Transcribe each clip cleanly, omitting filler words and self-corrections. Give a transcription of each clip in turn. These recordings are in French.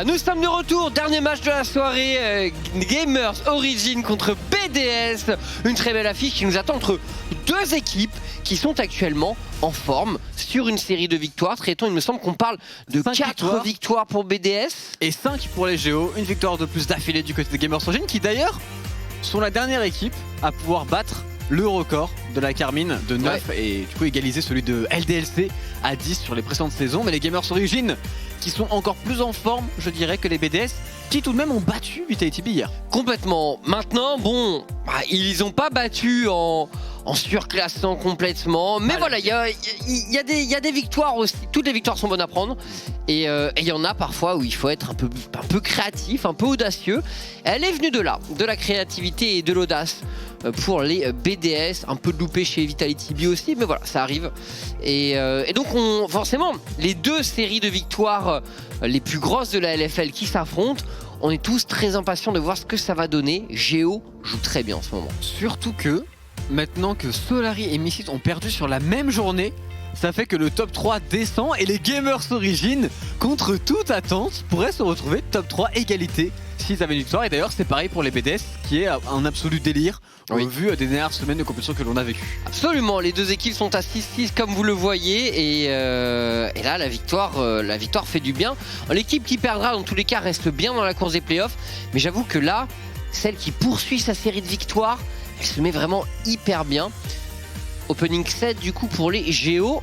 Nous sommes de retour, dernier match de la soirée, Gamers Origin contre BDS. Une très belle affiche qui nous attend entre deux équipes qui sont actuellement en forme sur une série de victoires. Traitons, il me semble qu'on parle de 4 victoires pour BDS. Et 5 pour les Géos, une victoire de plus d'affilée du côté de Gamers Origin qui d'ailleurs sont la dernière équipe à pouvoir battre le record de la Carmine de 9 et du coup égaliser celui de LDLC à 10 sur les précédentes saisons. Mais les Gamers Origin qui sont encore plus en forme, je dirais, que les BDS qui tout de même ont battu Vitality hier. Complètement. Maintenant, bon, ils n'ont pas battu en surclassant complètement. Mais voilà, il y a des victoires aussi. Toutes les victoires sont bonnes à prendre. Et il y en a parfois où il faut être un peu créatif, un peu audacieux. Elle est venue de là, de la créativité et de l'audace pour les BDS. Un peu de loupé chez Vitality B aussi, mais voilà, ça arrive. Et donc, forcément, les deux séries de victoires les plus grosses de la LFL qui s'affrontent, on est tous très impatients de voir ce que ça va donner. Géo joue très bien en ce moment. Surtout que, maintenant que Solary et Missit ont perdu sur la même journée, ça fait que le top 3 descend et les Gamers Origin, contre toute attente, pourraient se retrouver top 3 égalité s'ils avaient une victoire. Et d'ailleurs, c'est pareil pour les BDS, qui est un absolu délire au vu des dernières semaines de compétition que l'on a vécues. Absolument, les deux équipes sont à 6-6 comme vous le voyez. Et là, la victoire fait du bien. L'équipe qui perdra, dans tous les cas, reste bien dans la course des playoffs. Mais j'avoue que là, celle qui poursuit sa série de victoires, elle se met vraiment hyper bien. Opening 7 du coup pour les Géos.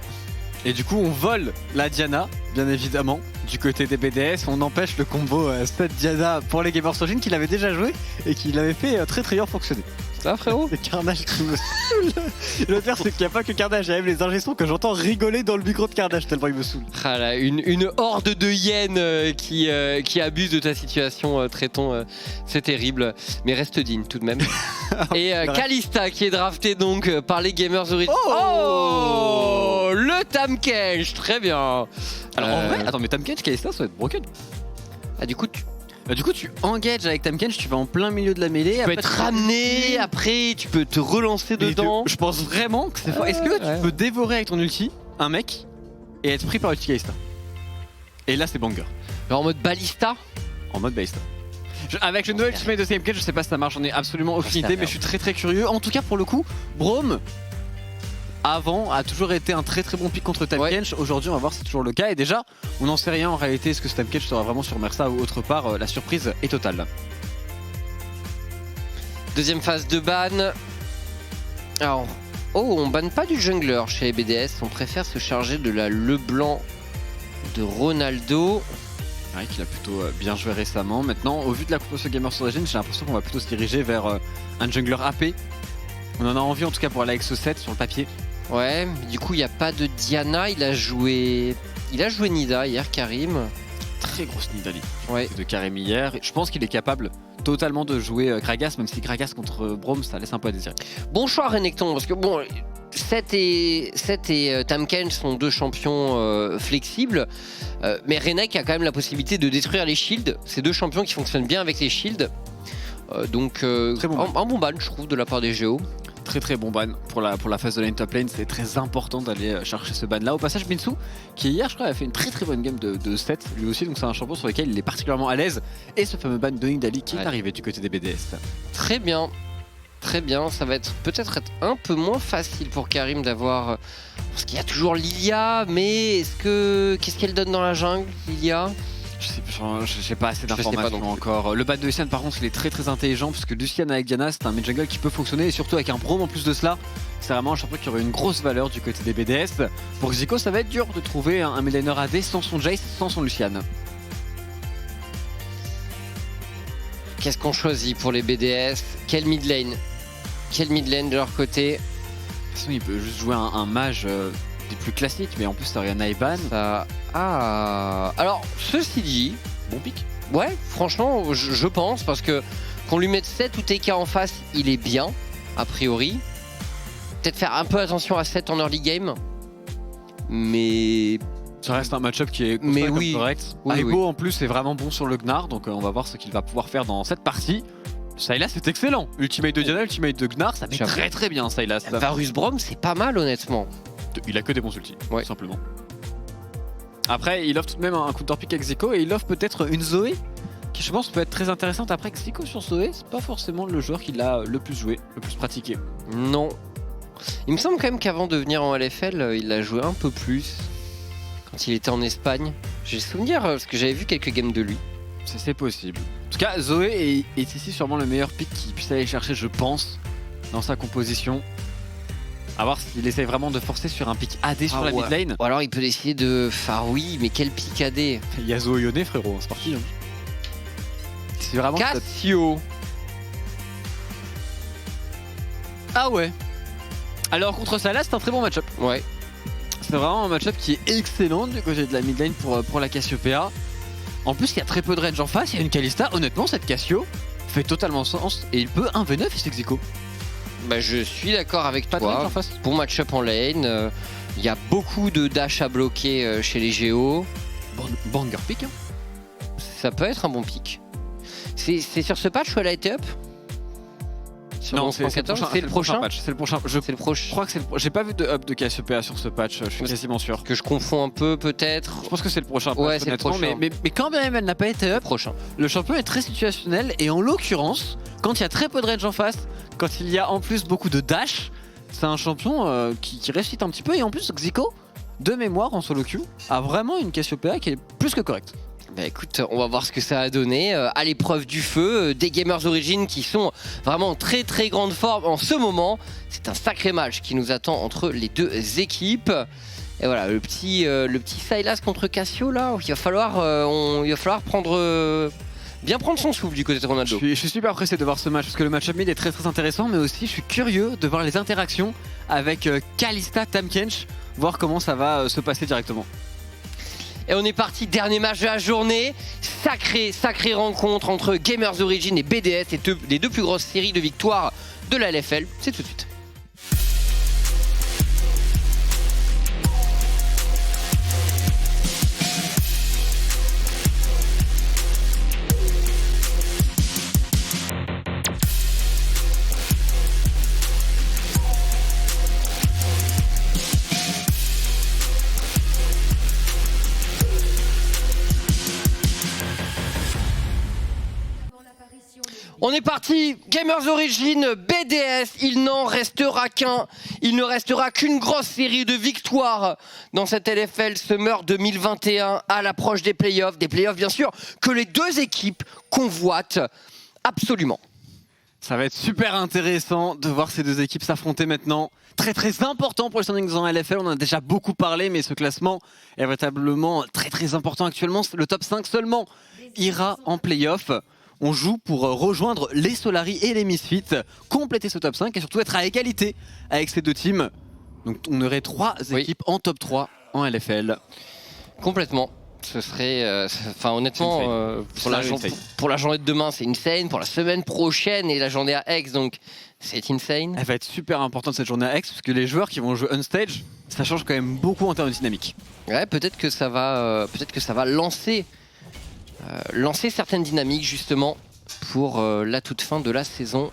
Et du coup on vole la Diana, bien évidemment, du côté des BDS. On empêche le combo 7 Diana pour les Gamers Origin qui l'avait déjà joué et qui l'avait fait très bien fonctionner. Ça frérot? C'est Carnage qui me saoule. Le pire c'est qu'il n'y a pas que Carnage, il y a même les ingé sons que j'entends rigoler dans le micro de Carnage tellement il me saoule. Ah là, une horde de hyènes qui abuse de ta situation, Traitons, c'est terrible. Mais reste digne tout de même. Et Kalista qui est drafté donc par les Gamers Origin. Oh, le Tahm-Kench, très bien. Alors en vrai, attends mais Tahm-Kench, Kalista ça va être broken. Du coup tu engages avec Tahm-Kench, tu vas en plein milieu de la mêlée. Tu peux être ramené, après tu peux te relancer dedans. Je pense vraiment que c'est fort. Est-ce que tu peux dévorer avec ton ulti un mec et être pris par ulti Kalista? Et là c'est banger. Alors en mode balista? En mode balista. Avec le nouvel ultimate de CMK, je sais pas si ça marche, j'en ai absolument aucune idée, mais je suis très curieux. En tout cas pour le coup, Braum avant a toujours été un très bon pick contre Tahm-Kench. Aujourd'hui on va voir si c'est toujours le cas. Et déjà on n'en sait rien en réalité. Est-ce que ce Tahm-Kench sera vraiment sur Mersa ou autre part? La surprise est totale. Deuxième phase de ban. Alors, on banne pas du jungler chez les BDS. On préfère se charger de la Leblanc de Ronaldo. Ouais, qu'il a plutôt bien joué récemment. Maintenant, au vu de la composition Gamers Origin, j'ai l'impression qu'on va plutôt se diriger vers un jungler AP. On en a envie en tout cas pour aller avec ce set sur le papier. Ouais, du coup il n'y a pas de Diana, il a joué Nida hier, Karim. Très grosse Nida ouais. De Karim hier. Je pense qu'il est capable totalement de jouer Gragas, même si Gragas contre Braum ça laisse un peu à désirer. Bon choix Renekton, parce que bon, Seth et Tahm-Kench sont deux champions flexibles, mais Renek a quand même la possibilité de détruire les shields. C'est deux champions qui fonctionnent bien avec les shields. Donc un bon ban je trouve de la part des Géos. Très bon ban pour la phase de lane top lane, c'est très important d'aller chercher ce ban là. Au passage Minsu qui hier je crois a fait une très bonne game de 7 lui aussi, donc c'est un champion sur lequel il est particulièrement à l'aise. Et ce fameux ban de Nidali qui est arrivé du côté des BDS. Très bien, ça va peut-être être un peu moins facile pour Karim d'avoir, parce qu'il y a toujours Lilia, mais qu'est-ce qu'elle donne dans la jungle, Lilia? Je sais pas assez d'informations encore. Le ban de Lucian par contre il est très intelligent parce que Lucian avec Diana c'est un mid jungle qui peut fonctionner et surtout avec un Braum en plus de cela. C'est vraiment un champion qui aurait une grosse valeur du côté des BDS. Pour Zico ça va être dur de trouver un mid laner AD sans son Jace, sans son Lucian. Qu'est-ce qu'on choisit pour les BDS? Quel mid lane de leur côté? De toute façon il peut juste jouer un mage des plus classiques, mais en plus ça Orianna et ban. Alors ceci dit, bon pick. Ouais, franchement je pense, parce que qu'on lui mette 7 ou TK en face, il est bien, a priori. Peut-être faire un peu attention à 7 en early game. Mais ça reste un match-up qui est correct. Aibo en plus est vraiment bon sur le Gnar, donc on va voir ce qu'il va pouvoir faire dans cette partie. Sylas c'est excellent. Ultimate de Diana, ultimate de Gnar, ça fait très bien Sylas. Varus Braum c'est pas mal honnêtement. Il a que des bons ultis, tout simplement. Après, il offre tout de même un counter pick avec Zico et il offre peut-être une Zoé qui, je pense, peut être très intéressante. Après, Zico sur Zoé, c'est pas forcément le joueur qui l'a le plus joué, le plus pratiqué. Non. Il me semble quand même qu'avant de venir en LFL, il a joué un peu plus. Quand il était en Espagne. J'ai le souvenir, parce que j'avais vu quelques games de lui. C'est possible. En tout cas, Zoé est ici sûrement le meilleur pick qu'il puisse aller chercher, je pense, dans sa composition. A voir s'il essaye vraiment de forcer sur un pick AD sur la mid lane. Ou alors il peut décider de... Enfin oui, mais quel pick AD? Il y a Zoé Yone, frérot, c'est parti. Hein. C'est vraiment... Cassio. Ah ouais. Alors contre ça là, c'est un très bon match-up. Ouais. C'est vraiment un match-up qui est excellent du côté de la mid lane pour la Cassiopeia. En plus, il y a très peu de range en face, il y a une Kalista. Honnêtement, cette Cassio fait totalement sens et il peut 1v9 et c'est Zico. Bah, je suis d'accord avec Pas de range toi. en face. Bon match-up en lane. Il y a beaucoup de dash à bloquer chez les Géos. Banger pick. Hein. Ça peut être un bon pick. C'est sur ce patch où elle a été up? Sur Non, 11.14, c'est le prochain. patch. C'est le prochain. Je C'est le prochain. crois que c'est le J'ai pas vu de up de Cassiopeia sur ce patch, je suis quasiment sûr. Que je confonds un peu peut-être. Je pense que c'est le prochain patch, Ouais, c'est le honnêtement, prochain. mais quand même elle n'a pas été up, Prochain. le champion est très situationnel et en l'occurrence, quand il y a très peu de range en face, quand il y a en plus beaucoup de dash, c'est un champion qui réussit un petit peu et en plus Zico, de mémoire en solo queue, a vraiment une Cassiopeia qui est plus que correcte. Bah écoute, on va voir ce que ça a donné à l'épreuve du feu des Gamers Origin qui sont vraiment en très très grande forme en ce moment. C'est un sacré match qui nous attend entre les deux équipes. Et voilà, le petit Sylas contre Cassio là, il va falloir bien prendre son souffle du côté de Ronaldo. Je suis super pressé de voir ce match parce que le match-up mid est très très intéressant, mais aussi je suis curieux de voir les interactions avec Kalista Tahm-Kench, voir comment ça va se passer directement. Et on est parti, dernier match de la journée. Sacrée rencontre entre Gamers Origin et BDS, les deux plus grosses séries de victoires de la LFL. C'est tout de suite. On est parti, Gamers Origin, BDS, il n'en restera qu'un. Il ne restera qu'une grosse série de victoires dans cette LFL Summer 2021 à l'approche des playoffs. Des playoffs bien sûr que les deux équipes convoitent absolument. Ça va être super intéressant de voir ces deux équipes s'affronter maintenant. Très très important pour les standings en LFL, on en a déjà beaucoup parlé, mais ce classement est véritablement très important actuellement. Le top 5 seulement ira en playoff. On joue pour rejoindre les Solari et les Misfits, compléter ce top 5 et surtout être à égalité avec ces deux teams. Donc on aurait 3 équipes en top 3 en LFL. Complètement. Ce serait, enfin honnêtement, pour la journée de demain c'est insane, pour la semaine prochaine et la journée à Aix donc c'est insane. Elle va être super importante cette journée à Aix parce que les joueurs qui vont jouer on stage, ça change quand même beaucoup en termes de dynamique. Ouais, peut-être que ça va lancer certaines dynamiques justement pour la toute fin de la saison.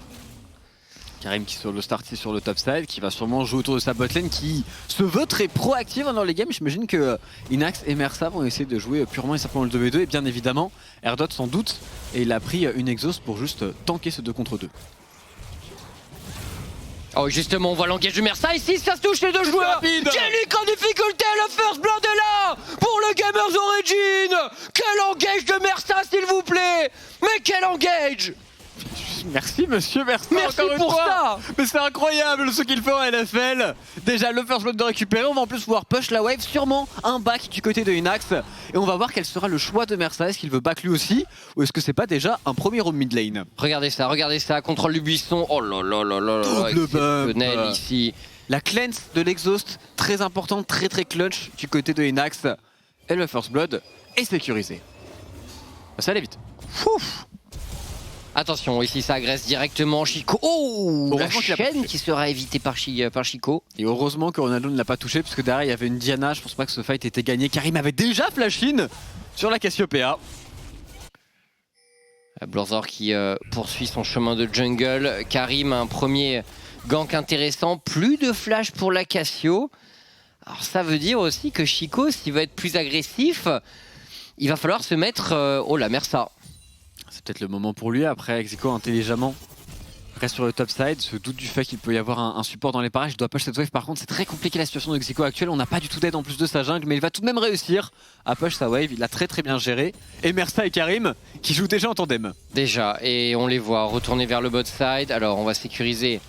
Karim qui sur le start sur le top side, qui va sûrement jouer autour de sa botlane, qui se veut très proactive dans les games. J'imagine que Inax et Mersa vont essayer de jouer purement et simplement le 2v2 et bien évidemment Erdot sans doute, et il a pris une exhaust pour juste tanker ce 2 contre 2. Oh justement on voit l'engage de Mersa ici, ça se touche les deux joueurs. Jellic en difficulté, le first blood est là pour le Gamers Origin. Quel engage de Mersa s'il vous plaît. Mais quel engage. Merci monsieur, merci encore pour ça. Mais c'est incroyable ce qu'il fait en LFL. Déjà le first blood de récupérer, on va en plus pouvoir push la wave, sûrement un back du côté de Inax. Et on va voir quel sera le choix de Mersa, est-ce qu'il veut back lui aussi ou est-ce que c'est pas déjà un premier roam mid lane. Regardez ça, contrôle du buisson, oh là là là là là, double exceptionnel ici. La cleanse de l'exhaust, très importante, très clutch du côté de Inax. Et le first blood est sécurisé. Ça allait vite. Ouf. Attention, ici ça agresse directement Chico. Oh, la chaîne qui sera évitée par Chico. Et heureusement que Ronaldo ne l'a pas touché, parce que derrière il y avait une Diana, je pense pas que ce fight était gagné. Karim avait déjà flash in sur la Cassiopeia. Blazor qui poursuit son chemin de jungle. Karim, un premier gank intéressant. Plus de flash pour la Cassio. Alors ça veut dire aussi que Chico, s'il veut être plus agressif, il va falloir se mettre... oh la Mersa. C'est peut-être le moment pour lui. Après, Xico intelligemment reste sur le top side, se doute du fait qu'il peut y avoir un support dans les parages. Il doit push cette wave. Par contre, c'est très compliqué la situation de Xico actuelle. On n'a pas du tout d'aide en plus de sa jungle, mais il va tout de même réussir à push sa wave. Il l'a très bien géré. Et Mersa et Karim qui jouent déjà en tandem. Déjà, et on les voit retourner vers le bot side. Alors on va sécuriser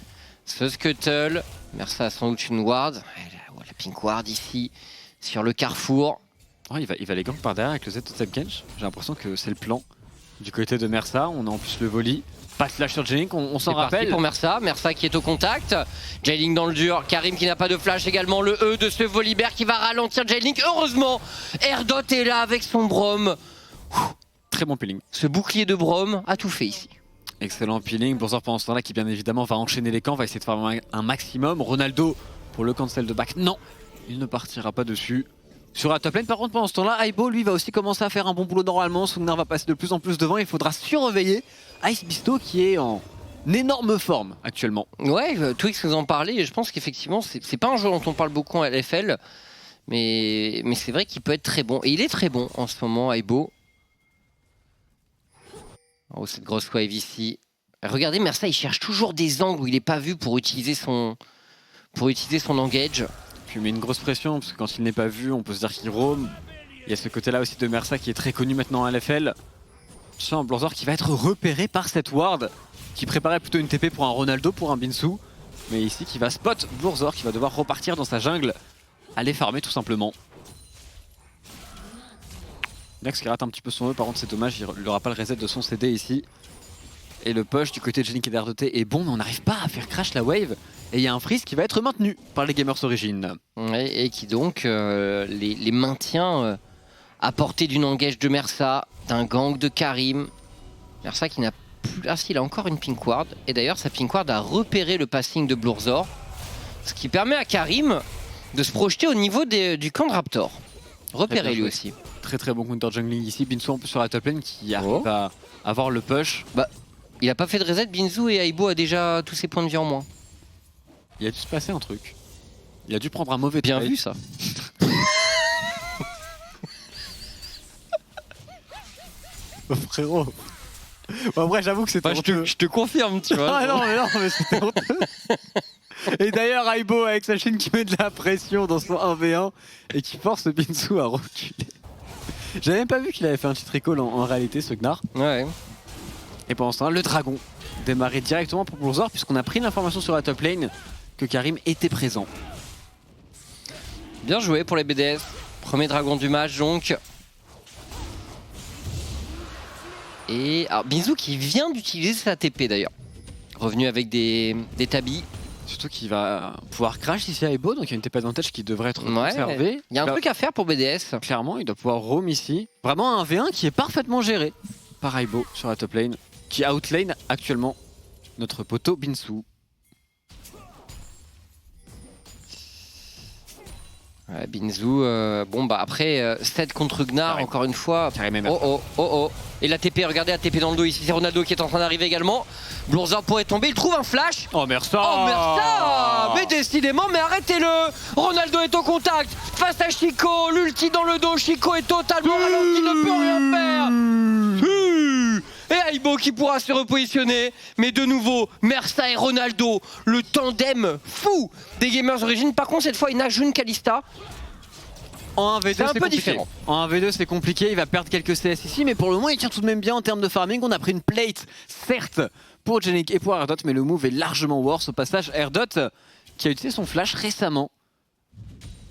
ce Scuttle. Mersa a sans doute une ward. La pink ward ici, sur le carrefour. Oh, il va les gangs par derrière avec le Z Totem Kench. J'ai l'impression que c'est le plan du côté de Mersa. On a en plus le volley. Pas de flash sur J-Link, on s'en rappelle. Pour Mersa, Mersa qui est au contact. J-Link dans le dur, Karim qui n'a pas de flash également. Le E de ce Volibear qui va ralentir J-Link. Heureusement, Erdot est là avec son Braum. Très bon peeling. Ce bouclier de Braum a tout fait ici. Excellent peeling. Bourzor pendant ce temps-là qui bien évidemment va enchaîner les camps, va essayer de faire un maximum. Ronaldo pour le cancel de back. Non, il ne partira pas dessus. Sur la top lane, par contre, pendant ce temps-là, Aibo, lui, va aussi commencer à faire un bon boulot normalement. Sugnar va passer de plus en plus devant. Il faudra surveiller Ice Bisto qui est en énorme forme actuellement. Ouais, Twix nous en parlait et je pense qu'effectivement, c'est pas un jeu dont on parle beaucoup en LFL. Mais c'est vrai qu'il peut être très bon. Et il est très bon en ce moment, Aibo. Oh, cette grosse wave ici. Regardez, Mersa, il cherche toujours des angles où il n'est pas vu pour utiliser son engage. Puis il met une grosse pression parce que quand il n'est pas vu, on peut se dire qu'il roam. Il y a ce côté-là aussi de Mersa qui est très connu maintenant à LFL. C'est un Blurzor qui va être repéré par cette ward qui préparait plutôt une TP pour un Ronaldo, pour un Binsu. Mais ici qui va spot Blurzor qui va devoir repartir dans sa jungle, aller farmer tout simplement. Nex qui rate un petit peu son E, par contre c'est dommage, il n'aura pas le reset de son CD ici. Et le push du côté de J-Link et d'R2T est bon, mais on n'arrive pas à faire crash la wave. Et il y a un freeze qui va être maintenu par les Gamers Origin. Ouais, et qui donc les maintient à portée d'une engage de Mersa, d'un gang de Karim. Mersa qui n'a plus... Ah si, il a encore une pink ward. Et d'ailleurs, sa pink ward a repéré le passing de Blurzor. Ce qui permet à Karim de se projeter au niveau du camp de Raptor. Repéré lui aussi. Très bon counter jungling ici. Binsu en plus sur la top lane qui arrive à avoir le push. Bah, il a pas fait de reset, Binsu, et Aibo a déjà tous ses points de vie en moins. Il a dû se passer un truc. Il a dû prendre un mauvais Bien trade. vu ça. Oh, frérot. Bon, après j'avoue que c'était honteux. Je te confirme, tu vois. Ah non mais c'était honteux. Et d'ailleurs Aibo avec sa chaîne qui met de la pression dans son 1v1 et qui force Binsu à reculer. J'avais même pas vu qu'il avait fait un petit recall en réalité, ce Gnar. Ouais. Et pendant ce temps-là, le dragon démarrait directement pour Blurzor puisqu'on a pris l'information sur la top lane que Karim était présent. Bien joué pour les BDS. Premier dragon du match donc. Et alors Binsu qui vient d'utiliser sa TP d'ailleurs. Revenu avec des tabis. Surtout qu'il va pouvoir crash ici à Aibo, donc il y a une TP advantage qui devrait être conservée. Il y a un truc à faire pour BDS. Clairement, il doit pouvoir roam ici. Vraiment un V1 qui est parfaitement géré par Aibo sur la top lane, qui outlane actuellement notre poteau Binsu. Ouais, Binsu, bon bah après 7 contre Gnar, Karim. encore une fois. Karim Oh. Et la TP, regardez la TP dans le dos ici, c'est Ronaldo qui est en train d'arriver également. Blurzor pourrait tomber, il trouve un flash. Oh Mersa. Oh Mersa. Mais décidément, mais arrêtez-le. Ronaldo est au contact face à Chico, l'ulti dans le dos, Chico est totalement ralenti, il ne peut rien faire. Et Aibo qui pourra se repositionner, mais de nouveau, Mersa et Ronaldo, le tandem fou des Gamers Origin. Par contre, cette fois, il nage une Kalista. En 1v2 c'est un peu compliqué. différent. En 1v2 c'est compliqué, il va perdre quelques CS ici, mais pour le moment il tient tout de même bien en termes de farming. On a pris une plate, certes, pour J-Link et pour Erdot, mais le move est largement worse. Au passage, Erdot qui a utilisé son flash récemment,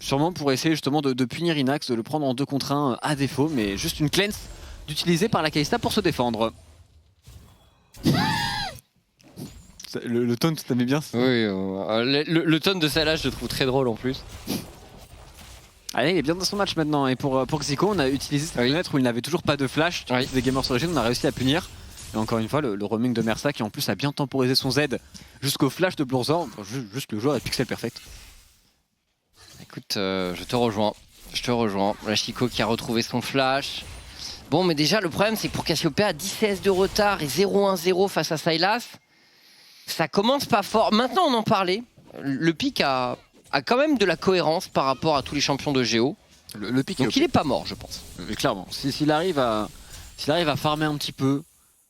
sûrement pour essayer justement de punir Inax, de le prendre en 2 contre 1 à défaut, mais juste une cleanse d'utiliser par la Kalista pour se défendre. Le taunt, t'aimais bien ça? Oui, le taunt de celle-là, je le trouve très drôle en plus. Allez, il est bien dans son match maintenant. Et pour Xico, on a utilisé cette fenêtre où il n'avait toujours pas de flash. Des Gamers Origin, on a réussi à punir. Et encore une fois, le roaming de Mersa qui en plus a bien temporisé son Z jusqu'au flash de Blurzor. Juste le joueur est pixel perfect. Écoute, je te rejoins. La Chico qui a retrouvé son flash. Bon, mais déjà, le problème, c'est que pour Cassiopeia, 10 CS de retard et 0-1-0 face à Sylas, ça commence pas fort. Maintenant, on en parlait. Le pic a a quand même de la cohérence par rapport à tous les champions de Géo. Le pick Donc il est pas mort, je pense. clairement, s'il arrive à farmer un petit peu,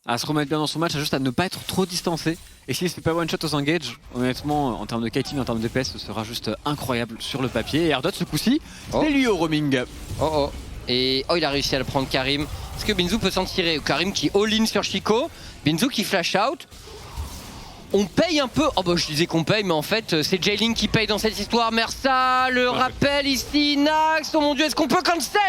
à se remettre bien dans son match, juste à ne pas être trop distancé, et s'il ne fait pas one shot aux engage, honnêtement, en termes de kiting, en termes de DPS, ce sera juste incroyable sur le papier. Et Erdot, ce coup-ci, c'est lui au roaming. Et il a réussi à le prendre, Karim. Est-ce que Binzu peut s'en tirer? Karim qui all-in sur Chico, Binzu qui flash out. On paye un peu, je disais qu'on paye, mais en fait c'est Jaylin qui paye dans cette histoire. Mersa, le rappel ici, Nax, oh mon dieu, est-ce qu'on peut cancel?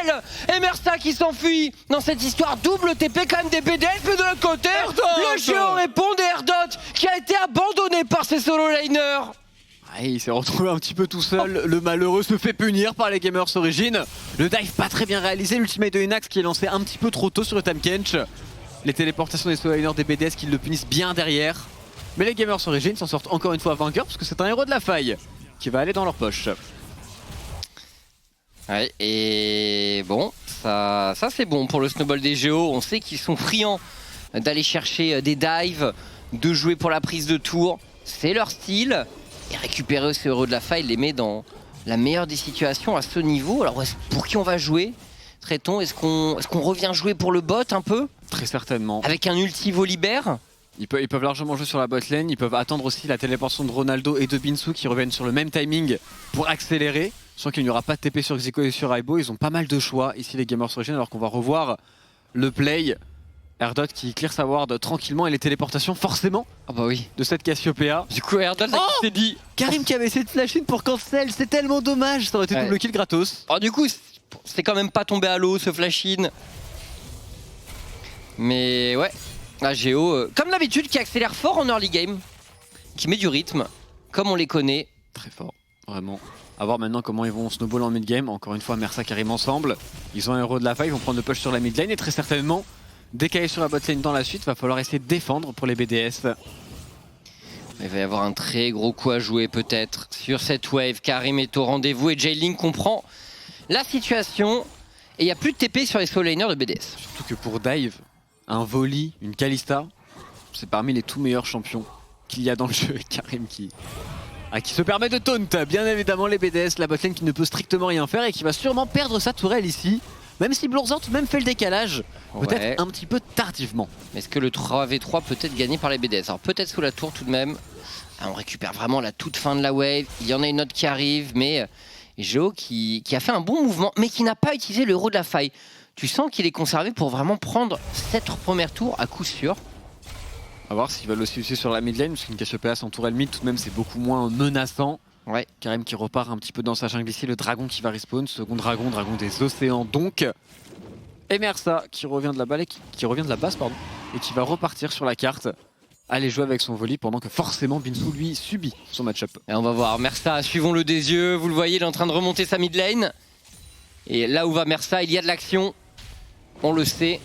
Et Mersa qui s'enfuit dans cette histoire, double TP quand même des BDS, mais de l'autre côté, le Géo répond des Erdot qui a été abandonné par ses solo laners. Il s'est retrouvé un petit peu tout seul, le malheureux se fait punir par les Gamers Origin. Le dive pas très bien réalisé, l'ultimate de Nax qui est lancé un petit peu trop tôt sur le Tahm Kench. Les téléportations des solo laners des BDS qui le punissent bien derrière. Mais les Gamers Origin s'en sortent encore une fois vainqueurs parce que c'est un héros de la faille qui va aller dans leur poche. Ouais, et bon, ça c'est bon pour le snowball des Géos. On sait qu'ils sont friands d'aller chercher des dives, de jouer pour la prise de tour. C'est leur style. Et récupérer ce héros de la faille les met dans la meilleure des situations à ce niveau. Alors pour qui on va jouer, Traitons? Est-ce qu'on revient jouer pour le bot un peu? Très certainement. Avec un ulti Volibear? Ils peuvent largement jouer sur la bot lane, ils peuvent attendre aussi la téléportation de Ronaldo et de Binzu qui reviennent sur le même timing pour accélérer. Sans qu'il n'y aura pas de TP sur Xico et sur Aibo, ils ont pas mal de choix ici les Gamers Origin, alors qu'on va revoir le play. Erdot qui clear sa ward tranquillement et les téléportations forcément de cette Cassiopeia. Du coup Erdot s'est dit... Karim qui avait essayé de flash in pour cancel, c'est tellement dommage, ça aurait été double kill gratos. Du coup c'est quand même pas tombé à l'eau ce flash in. Mais ouais, Géo, comme d'habitude, qui accélère fort en early game, qui met du rythme, comme on les connaît. Très fort, vraiment. A voir maintenant comment ils vont snowball en mid game. Encore une fois, Mersa, Karim ensemble. Ils ont un héros de la faille, ils vont prendre le push sur la mid lane et très certainement décaler sur la bot lane dans la suite. Va falloir essayer de défendre pour les BDS. Il va y avoir un très gros coup à jouer peut-être sur cette wave. Karim est au rendez-vous et Jaylin comprend la situation. Et il n'y a plus de TP sur les solo laners de BDS. Surtout que pour dive, un Volley, une Kalista, c'est parmi les tout meilleurs champions qu'il y a dans le jeu. Karim qui se permet de taunt, bien évidemment les BDS, la botlane qui ne peut strictement rien faire et qui va sûrement perdre sa tourelle ici. Même si Bloorzor tout de même fait le décalage, peut-être un petit peu tardivement. Est-ce que le 3v3 peut être gagné par les BDS? Alors peut-être sous la tour tout de même. On récupère vraiment la toute fin de la wave, il y en a une autre qui arrive, mais Géo qui a fait un bon mouvement, mais qui n'a pas utilisé le héros de la faille. Tu sens qu'il est conservé pour vraiment prendre cette première tour à coup sûr. A voir s'ils veulent aussi sur la mid lane, parce qu'une Cassiopeia sans tourelle mid tout de même c'est beaucoup moins menaçant. Ouais. Karim qui repart un petit peu dans sa jungle ici, le dragon qui va respawn, second dragon des océans donc. Et Mersa qui revient de la balle, qui revient de la base pardon, et qui va repartir sur la carte, aller jouer avec son volley pendant que forcément Binzu lui subit son match-up. Et on va voir Mersa, suivons-le des yeux, vous le voyez, il est en train de remonter sa mid lane. Et là où va Mersa, il y a de l'action, on le sait,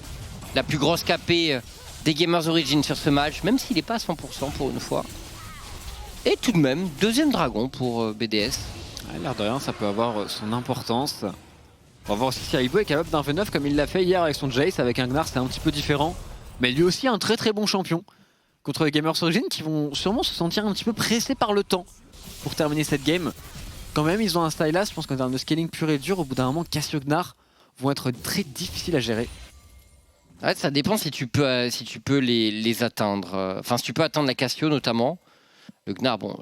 la plus grosse KP des Gamers Origin sur ce match, même s'il n'est pas à 100% pour une fois. Et tout de même, deuxième dragon pour BDS. L'air de rien, ça peut avoir son importance. On va voir aussi si Aibo est capable d'un V9 comme il l'a fait hier avec son Jace. Avec un Gnar, c'est un petit peu différent. Mais lui aussi, un très très bon champion contre les Gamers Origin qui vont sûrement se sentir un petit peu pressés par le temps pour terminer cette game. Quand même, ils ont un Stylas. Je pense qu'en termes de scaling pur et dur, au bout d'un moment, Cassio Gnar vont être très difficiles à gérer. Ouais, ça dépend si tu peux les atteindre. Enfin, si tu peux atteindre la Cassio notamment. Le Gnar, bon,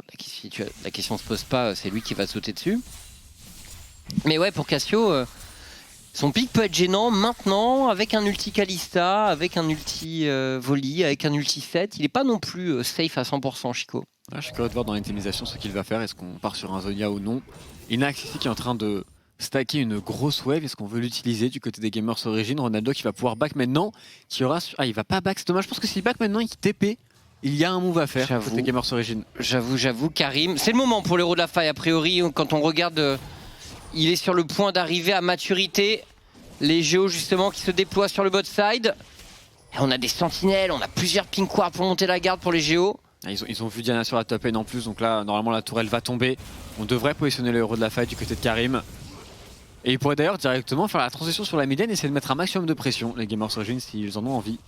la question se pose pas, c'est lui qui va sauter dessus. Mais ouais, pour Cassio, son pick peut être gênant maintenant, avec un ulti Kalista, avec un ulti Volley, avec un ulti 7. Il n'est pas non plus safe à 100%, Chico. Je suis curieux de voir dans l'intimisation ce qu'il va faire. Est-ce qu'on part sur un Zonia ou non? Inax ici qui est en train de stacker une grosse wave. Est-ce qu'on veut l'utiliser du côté des Gamers Origin? Ronaldo qui va pouvoir back maintenant. Il va pas back, c'est dommage. Je pense que s'il back maintenant, il TP. Il y a un move à faire côté Gamers Origin. J'avoue, Karim. C'est le moment pour l'héros de la faille, a priori. Quand on regarde, il est sur le point d'arriver à maturité. Les géos, justement, qui se déploient sur le bot side. Et on a des sentinelles, on a plusieurs pink wards pour monter la garde pour les géos. Ils ont vu Diana sur la top lane en plus. Donc là, normalement, la tourelle va tomber. On devrait positionner le héros de la faille du côté de Karim. Et il pourrait d'ailleurs directement faire la transition sur la mid lane et essayer de mettre un maximum de pression, les Gamers Origin, s'ils en ont envie.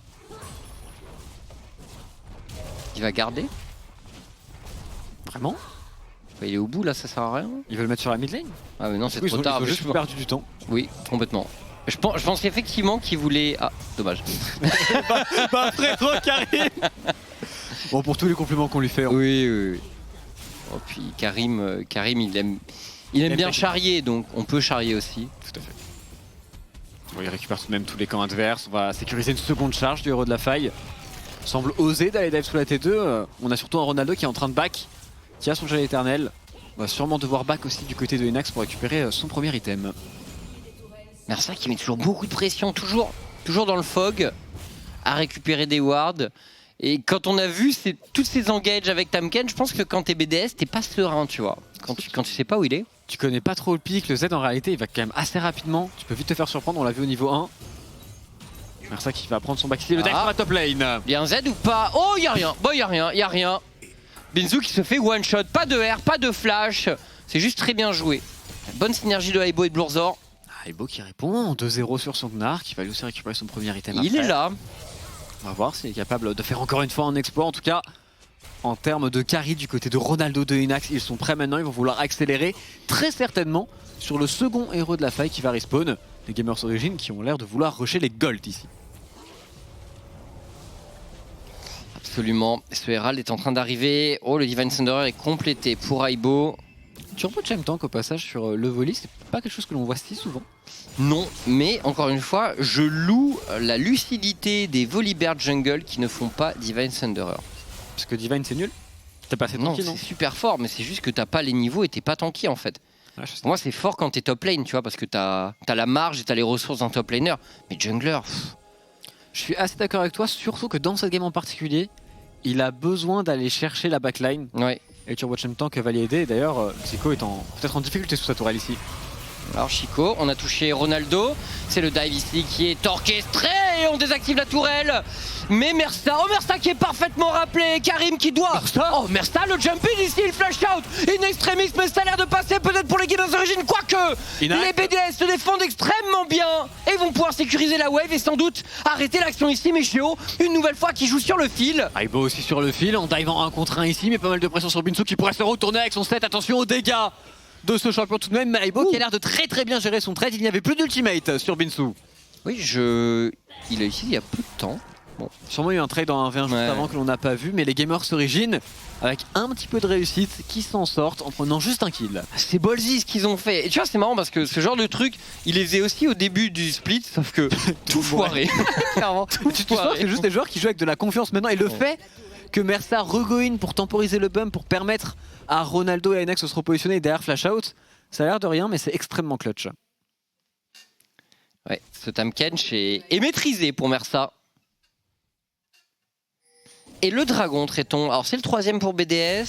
Il va garder. Vraiment? Il est au bout là, ça sert à rien. Ils veulent mettre sur la mid lane. Ah mais non, c'est Ils trop ont tard. juste perdu du temps. Oui, complètement. Je pense effectivement qu'ils voulaient... Ah, dommage. Pas frérot Karim. Bon, pour tous les compliments qu'on lui fait. Oui. Oh, puis Karim, il aime bien charrier, donc on peut charrier aussi. Tout à fait. Bon, il récupère tout de même tous les camps adverses. On va sécuriser une seconde charge du héros de la faille. Semble oser d'aller dive sous la T2. On a surtout un Ronaldo qui est en train de back, qui a son gel éternel. On va sûrement devoir back aussi du côté de Enax pour récupérer son premier item. Mersa qui met toujours beaucoup de pression, toujours dans le fog, à récupérer des wards. Et quand on a vu toutes ces engages avec Tamken, je pense que quand t'es BDS, t'es pas serein, tu vois. Quand tu sais pas où il est. Tu connais pas trop le pic, le Z en réalité il va quand même assez rapidement. Tu peux vite te faire surprendre, on l'a vu au niveau 1. Mersa qui va prendre son back ici, le dive sur la top lane. Bien Z ou pas? Oh, y'a rien. Bon, y'a rien. Binzu qui se fait one shot, pas de R, pas de flash. C'est juste très bien joué. Bonne synergie de Aibo et de Blurzor. Aibo qui répond 2-0 sur son Gnar, qui va lui aussi récupérer son premier item. Il est là. On va voir s'il est capable de faire encore une fois un exploit. En tout cas, en termes de carry du côté de Ronaldo de Enax, ils sont prêts maintenant. Ils vont vouloir accélérer très certainement sur le second héros de la faille qui va respawn. Les Gamers Origin qui ont l'air de vouloir rusher les gold ici. Absolument. Ce Herald est en train d'arriver. Oh, le Divine Thunderer est complété pour Aibo. Turbo Cham Tank au passage sur le volley, c'est pas quelque chose que l'on voit si souvent. Non, mais encore une fois, je loue la lucidité des Volibear Jungle qui ne font pas Divine Thunderer. Parce que Divine c'est nul. T'as pas assez Non, tanky, c'est non super fort, mais c'est juste que t'as pas les niveaux et t'es pas tanky en fait. Ouais, Pour moi, c'est fort quand t'es top lane, tu vois, parce que t'as la marge et t'as les ressources d'un top laner. Mais jungler, je suis assez d'accord avec toi, surtout que dans cette game en particulier, il a besoin d'aller chercher la backline. ouais. Et Turbo Cham Tank va l'y aider. D'ailleurs, Zico est peut-être en difficulté sous sa tourelle ici. Alors Chico, on a touché Ronaldo, c'est le dive ici qui est orchestré et on désactive la tourelle. Mais Mersa, oh Mersa qui est parfaitement rappelé, Karim qui doit... Oh Mersa, le jump in ici, il flash out, in extremis, mais ça a l'air de passer peut-être pour les Gamers Origin, quoique les BDS se défendent extrêmement bien et vont pouvoir sécuriser la wave et sans doute arrêter l'action ici. Mais Géo, une nouvelle fois qui joue sur le fil. Aibo aussi sur le fil, en divant 1 contre 1 ici, mais pas mal de pression sur Binsu qui pourrait se retourner avec son set, attention aux dégâts de ce champion tout de même. Aibo qui a l'air de très bien gérer son trade, il n'y avait plus d'ultimate sur Binsu. Oui, il a ici il y a peu de temps. Bon. Sûrement eu un trade en 1v1 juste avant que l'on n'a pas vu, mais les Gamers Origin, avec un petit peu de réussite, qui s'en sortent en prenant juste un kill. C'est ballsy ce qu'ils ont fait. Et tu vois, c'est marrant parce que ce genre de truc, il les faisait aussi au début du split, sauf que tout foiré. Clairement, tout tu sens que c'est juste des joueurs qui jouent avec de la confiance maintenant. Et le fait que Mersa regoine pour temporiser le bump, pour permettre à Ronaldo et à Enax de se repositionner derrière flash out, ça a l'air de rien, mais c'est extrêmement clutch. Ouais, ce Tamkench est maîtrisé pour Mersa. Et le dragon, traitons. Alors c'est le 3ème pour BDS.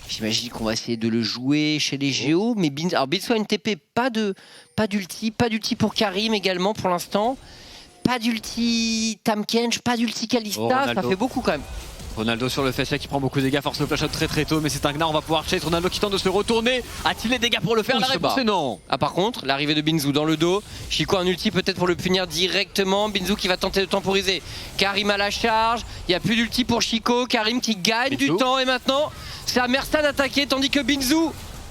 J'imagine qu'on va essayer de le jouer chez les Géos. Mais alors Binsu a une TP, pas d'ulti pour Karim également pour l'instant. Pas d'ulti Tamkench, pas d'ulti Kalista, ça fait beaucoup quand même. Ronaldo sur le fascia qui prend beaucoup de dégâts, force le flash out très tôt, mais c'est un Gnar, on va pouvoir chase. Ronaldo qui tente de se retourner. A-t-il les dégâts pour le faire? La réponse est non. Ah par contre, l'arrivée de Binzu dans le dos. Chico un ulti peut-être pour le punir directement. Binzu qui va tenter de temporiser. Karim à la charge. Il n'y a plus d'ulti pour Chico. Karim qui gagne du temps et maintenant c'est à Mersa d'attaquer tandis que Binzu...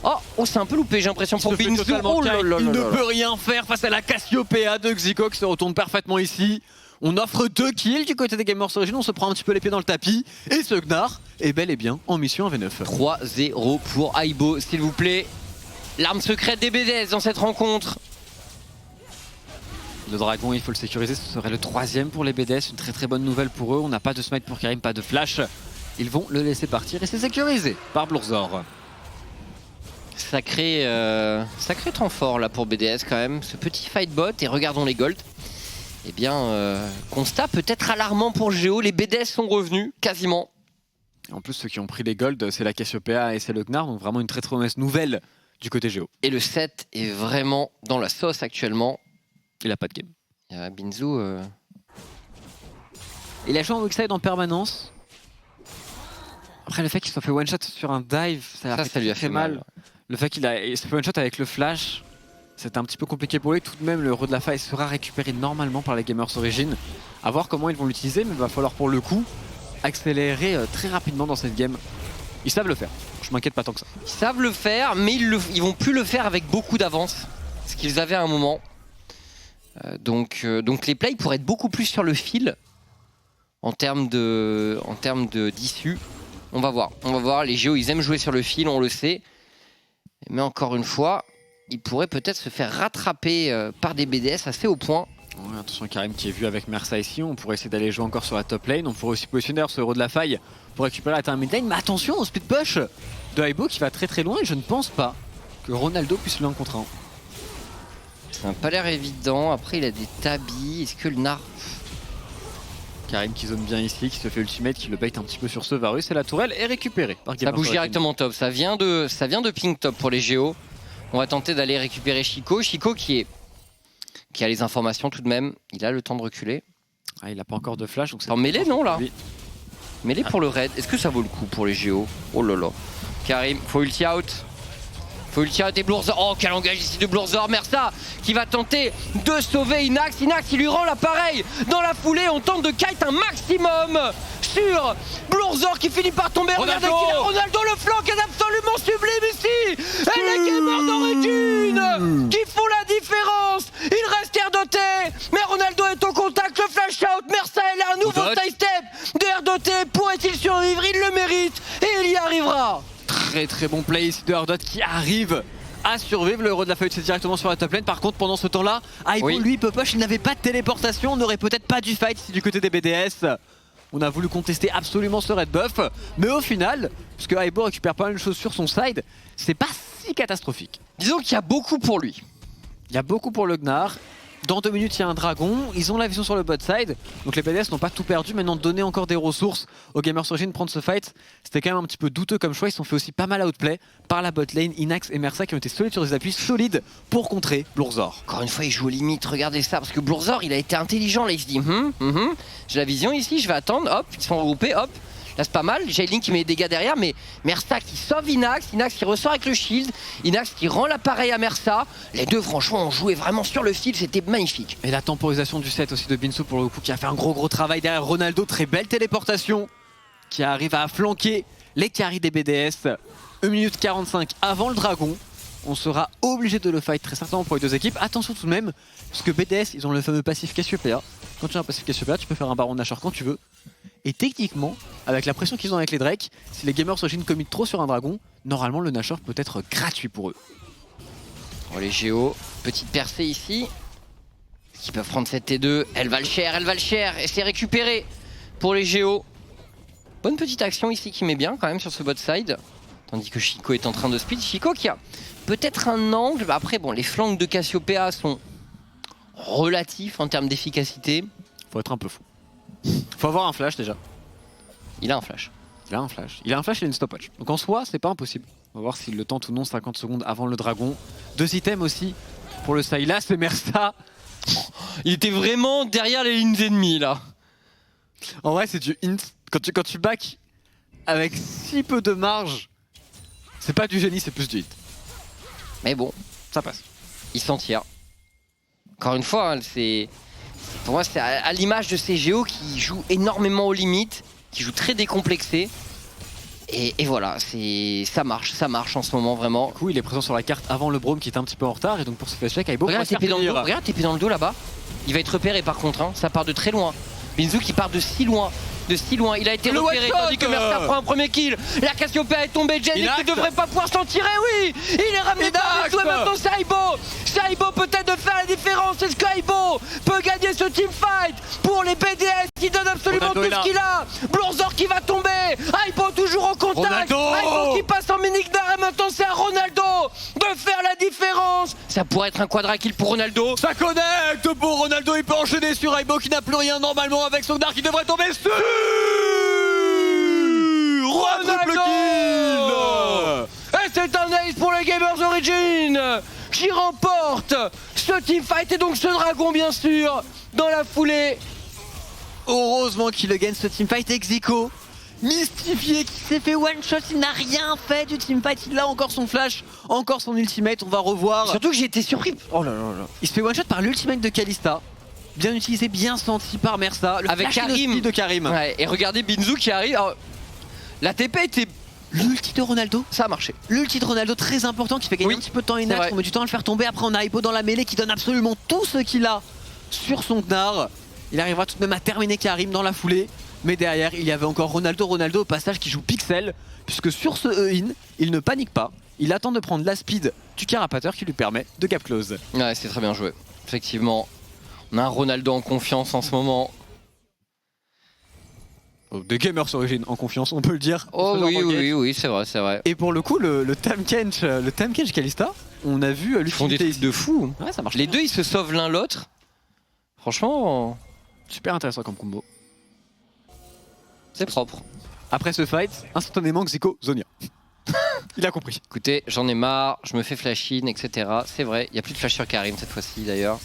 Oh, c'est un peu loupé, j'ai l'impression pour Binzu. Oh il ne peut rien faire face à la Cassiopeia de Xico qui se retourne parfaitement ici. On offre 2 kills du côté des Gamers Origin, on se prend un petit peu les pieds dans le tapis. Et ce Gnar est bel et bien en mission 1v9. 3-0 pour Aibo, s'il vous plaît. L'arme secrète des BDS dans cette rencontre. Le dragon, il faut le sécuriser, ce serait le 3ème pour les BDS. Une très bonne nouvelle pour eux. On n'a pas de smite pour Karim, pas de flash. Ils vont le laisser partir et c'est sécurisé par Blurzor. Sacré temps fort là pour BDS quand même. Ce petit fight bot et regardons les golds. Eh bien, constat peut-être alarmant pour Géo, les BDS sont revenus, quasiment. En plus, ceux qui ont pris les golds, c'est la Cassiopeia et c'est le Gnar, donc vraiment une très mauvaise nouvelle du côté Géo. Et le set est vraiment dans la sauce actuellement. Il a pas de game. Il y a Binzu... Il a joué en weakside en permanence. Après, le fait qu'il soit fait one-shot sur un dive, ça lui a fait mal. Le fait qu'il s'est fait one-shot avec le flash... C'était un petit peu compliqué pour lui, tout de même le héros de la faille sera récupéré normalement par les Gamers Origin. A voir comment ils vont l'utiliser, mais il va falloir pour le coup accélérer très rapidement dans cette game. Ils savent le faire, je m'inquiète pas tant que ça. Ils savent le faire, mais ils vont plus le faire avec beaucoup d'avance, ce qu'ils avaient à un moment. Donc les plays pourraient être beaucoup plus sur le fil en termes d'issue. On va voir, les Géos ils aiment jouer sur le fil, on le sait. Mais encore une fois, ils pourraient peut-être se faire rattraper par des BDS assez au point. Ouais, attention Karim qui est vu avec Mersa ici, on pourrait essayer d'aller jouer encore sur la top lane, on pourrait aussi positionner ce héros de la faille pour récupérer la turn mid lane, mais attention au split push de Aibo qui va très loin et je ne pense pas que Ronaldo puisse l'un contre un. Ça n'a pas l'air évident, après il a des tabis, est-ce que le Nar... Karim qui zone bien ici, qui se fait ultimate, qui le bait un petit peu sur ce Varus et la tourelle est récupérée par Ça bouge directement top, ça vient de ping top pour les Géos. On va tenter d'aller récupérer Chico qui a les informations tout de même, il a le temps de reculer. Ah, il a pas encore de flash donc c'est en mêlée non là. Oui. Mêlée pour le raid, est-ce que ça vaut le coup pour les Géos? Oh là là. Karim, faut ulti out. Faut ulti out et Bloorzor. Oh quel engage ici de Bloorzor. Mersa qui va tenter de sauver Inax. Inax il lui rend l'appareil. Dans la foulée on tente de kite un maximum sur Bloorzor qui finit par tomber. Regardez qu'il a Ronaldo, le flanc est absolument sublime ici. Et les gamers d'origine qui font la différence. Il reste R-doté, mais Ronaldo est au contact, le flash out. Mersa elle a un nouveau side step de R-doté. Pourrait-il survivre? Il le mérite et il y arrivera. Très bon play ici de Ardot qui arrive à survivre. Le héros de la feuille c'est directement sur la top lane. Par contre pendant ce temps là Aibo lui peut push, il n'avait pas de téléportation. On n'aurait peut-être pas dû fight ici du côté des BDS. On a voulu contester absolument ce red buff, mais au final, puisque Aibo récupère pas mal de choses sur son side, c'est pas si catastrophique. Disons qu'il y a beaucoup pour lui. Il y a beaucoup pour le Gnar. Dans 2 minutes, il y a un dragon. Ils ont la vision sur le bot side. Donc les BDS n'ont pas tout perdu. Maintenant, donner encore des ressources aux Gamers Origin, prendre ce fight, c'était quand même un petit peu douteux comme choix. Ils se sont fait aussi pas mal outplay par la bot lane, Inax et Mersa qui ont été solides sur des appuis solides pour contrer Bloorzor. Encore une fois, il joue aux limites. Regardez ça. Parce que Bloorzor, il a été intelligent. Là, il se dit j'ai la vision ici, je vais attendre. Hop, ils sont regroupés. Hop. Là c'est pas mal, Jailin qui met des dégâts derrière, mais Mersa qui sauve Inax, Inax qui ressort avec le shield, Inax qui rend l'appareil à Mersa. Les deux franchement ont joué vraiment sur le fil, c'était magnifique. Et la temporisation du set aussi de Binsu pour le coup qui a fait un gros travail derrière Ronaldo, très belle téléportation qui arrive à flanquer les carries des BDS. 1 minute 45 avant le dragon, on sera obligé de le fight très certainement pour les deux équipes. Attention tout de même, parce que BDS ils ont le fameux passif Cassiopeia. Quand tu as un passif Cassiopeia, tu peux faire un baron Nashor quand tu veux. Et techniquement, avec la pression qu'ils ont avec les Drakes, si les gamers Origin committent trop sur un dragon, normalement le Nashor peut être gratuit pour eux. Bon les Géos, petite percée ici. Qui peuvent prendre cette T2, elle va le cher, et c'est récupéré pour les Géos. Bonne petite action ici qui met bien quand même sur ce bot side. Tandis que Chico est en train de speed. Chico qui a peut-être un angle. Après bon, les flancs de Cassiopeia sont relatifs en termes d'efficacité. Faut être un peu fou. Faut avoir un flash déjà. Il a un flash. Il a un flash et une stopwatch. Donc en soi, c'est pas impossible. On va voir s'il le tente ou non 50 secondes avant le dragon. 2 items aussi pour le Sylas, c'est Mersa. Il était vraiment derrière les lignes ennemies là. En vrai, c'est du int. Quand tu back avec si peu de marge, c'est pas du génie, c'est plus du hit. Mais bon, ça passe. Il s'en tire. Encore une fois, hein, pour moi, c'est à l'image de ces Géos qui jouent énormément aux limites, qui jouent très décomplexés. Et voilà, ça marche en ce moment vraiment. Du coup, il est présent sur la carte avant le Braum qui est un petit peu en retard. Et donc pour ce flash check, Aibo regarde TP dans le dos là-bas. Il va être repéré par contre, hein. Ça part de très loin. Binzu qui part de si loin. Il a été repéré tandis que Mersa prend un premier kill. La Cassiopeia est tombée, Jailin qui devrait pas pouvoir s'en tirer, oui. Il est ramené par Binzu et maintenant c'est Aibo. C'est Aibo peut-être de faire la différence. Est-ce qu'Aibo peut gagner ce teamfight pour les BDS qui donnent absolument tout ce qu'il a. Bloorzor qui va tomber. Aibo toujours en contact. Aibo qui passe en mini-gnar et maintenant c'est à Ronaldo de faire la différence. Ça pourrait être un quadra kill pour Ronaldo. Ça connecte pour Ronaldo, il peut enchaîner sur Aibo qui n'a plus rien normalement avec son Gnar qui devrait tomber sur Ronaldo. Et c'est un ace pour les Gamers Origin qui remporte ce teamfight et donc ce dragon bien sûr dans la foulée. Heureusement qu'il le gagne ce teamfight. Exico mystifié qui s'est fait one shot, il n'a rien fait du teamfight, il a encore son flash, encore son ultimate, on va revoir. Surtout que j'ai été surpris. Oh là là là. Il se fait one shot par l'ultimate de Kalista. Bien utilisé, bien senti par Mersa. Le avec Karim de Karim. Ouais, et regardez Binzu qui arrive. Alors, la TP était l'ulti de Ronaldo. Ça a marché. L'ulti de Ronaldo très important qui fait gagner Oui, un petit peu de temps à c'est Inax, vrai. on met du temps à le faire tomber. Après on a Aibo dans la mêlée qui donne absolument tout ce qu'il a sur son Gnar. Il arrivera tout de même à terminer Karim dans la foulée. Mais derrière il y avait encore Ronaldo au passage qui joue Pixel. Puisque sur ce E-in, il ne panique pas. Il attend de prendre la speed du carapateur qui lui permet de gap close. Ouais, c'est très bien joué. Effectivement, on a un Ronaldo en confiance en ce moment. Oh, des gamers origine en confiance, on peut le dire. Oh Ce genre oui, d'engage. oui, c'est vrai, c'est vrai. Et pour le coup, le Tamkench Kalista, on a vu Ils font des l'utilité trucs de fou. Ouais, ça marche. Les deux, ils se sauvent l'un l'autre. Franchement, Super intéressant comme combo. c'est propre. Après ce fight, instantanément Xico, Zonia. Il a compris. Écoutez, j'en ai marre, je me fais flash in, etc. C'est vrai, il n'y a plus de flash sur Karim cette fois-ci d'ailleurs.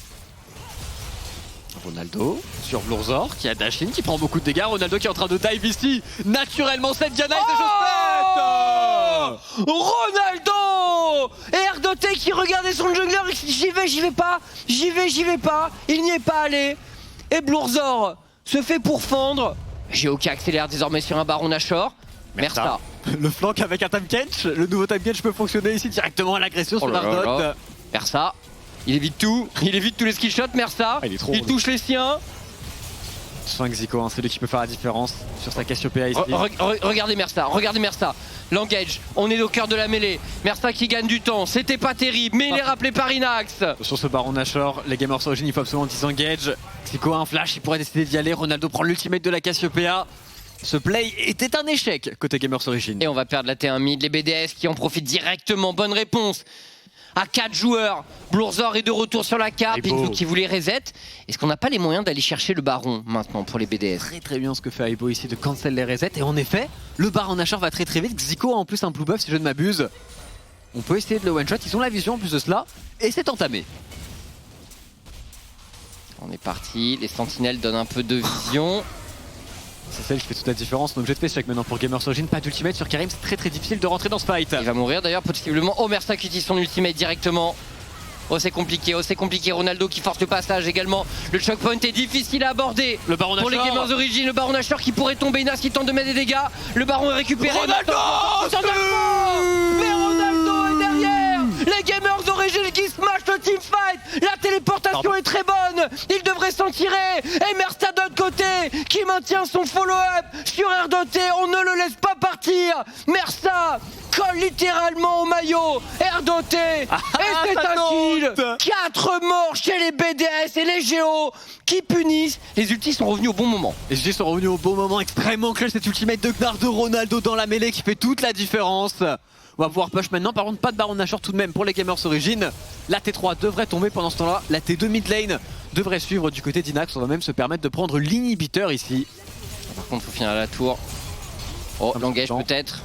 Ronaldo sur Blurzor qui a dash in, qui prend beaucoup de dégâts. Ronaldo qui est en train de dive ici. Naturellement, cette Diana est de Ronaldo et R2T qui regardait son jungler, j'y vais pas, j'y vais pas, il n'y est pas allé. Et Blurzor se fait pourfendre. Géo qui accélère désormais sur un Baron Nashor. Mersa. Le flank avec un Tamkench. Le nouveau Tamkench peut fonctionner ici directement à l'agression sur Ardot. Mersa. Il évite tout, il évite tous les skill shots, Mersa. Il est trop il touche les siens. Soin Xico, hein, c'est lui qui peut faire la différence sur sa Cassiopeia ici. Regardez Mersa. L'engage, on est au cœur de la mêlée. Mersa qui gagne du temps, c'était pas terrible, mais il est rappelé par Inax. Sur ce Baron Nashor, les gamers origine, il faut absolument disengage. Xico a un flash, il pourrait décider d'y aller. Ronaldo prend l'ultimate de la Cassiopeia. Ce play était un échec côté gamers origine. Et on va perdre la T1 mid, les BDS qui en profitent directement. Bonne réponse à 4 joueurs. Blurzor est de retour sur la carte, Pinzu qui voulait reset. Est-ce qu'on n'a pas les moyens d'aller chercher le baron maintenant pour les BDS? Très bien ce que fait Aibo ici de cancel les resets. Et en effet, le Baron Nashor va très vite. Xico a en plus un blue buff si je ne m'abuse. On peut essayer de le one shot, ils ont la vision en plus de cela. Et c'est entamé. On est parti, les sentinelles donnent un peu de vision. C'est celle qui fait toute la différence. On est obligé de faire check maintenant pour Gamers Origin. Pas d'ultimate sur Karim, c'est très difficile de rentrer dans ce fight. Il va mourir d'ailleurs possiblement. Oh, Mersa qui utilise son ultimate directement. Oh c'est compliqué, Ronaldo qui force le passage également. Le choke point est difficile à aborder. Le Baron pour les Nashor. Gamers Origin, le Baron Nashor qui pourrait tomber. Inas qui tente de mettre des dégâts. Le Baron est récupéré. Ronaldo mais Ronaldo est derrière. Les Gamers Origin qui smash le teamfight. La téléportation est très bonne. Il devrait s'en tirer. Et Mersa de l'autre côté qui maintient son follow-up sur R2T. On ne le laisse pas partir. Mersa colle littéralement au maillot. R2T. Et c'est un kill. 4 morts chez les BDS et les Géos qui punissent. Les ultis sont revenus au bon moment. Les GG sont revenus au bon moment, extrêmement clutch cet ultimate de Gnar de Ronaldo dans la mêlée qui fait toute la différence. On va pouvoir push maintenant, par contre pas de Baron Nashor tout de même pour les Gamers Origin. La T3 devrait tomber pendant ce temps-là, la T2 mid lane devrait suivre du côté d'Inax. On va même se permettre de prendre l'inhibiteur ici. Par contre faut finir à la tour. Oh l'engage peut-être.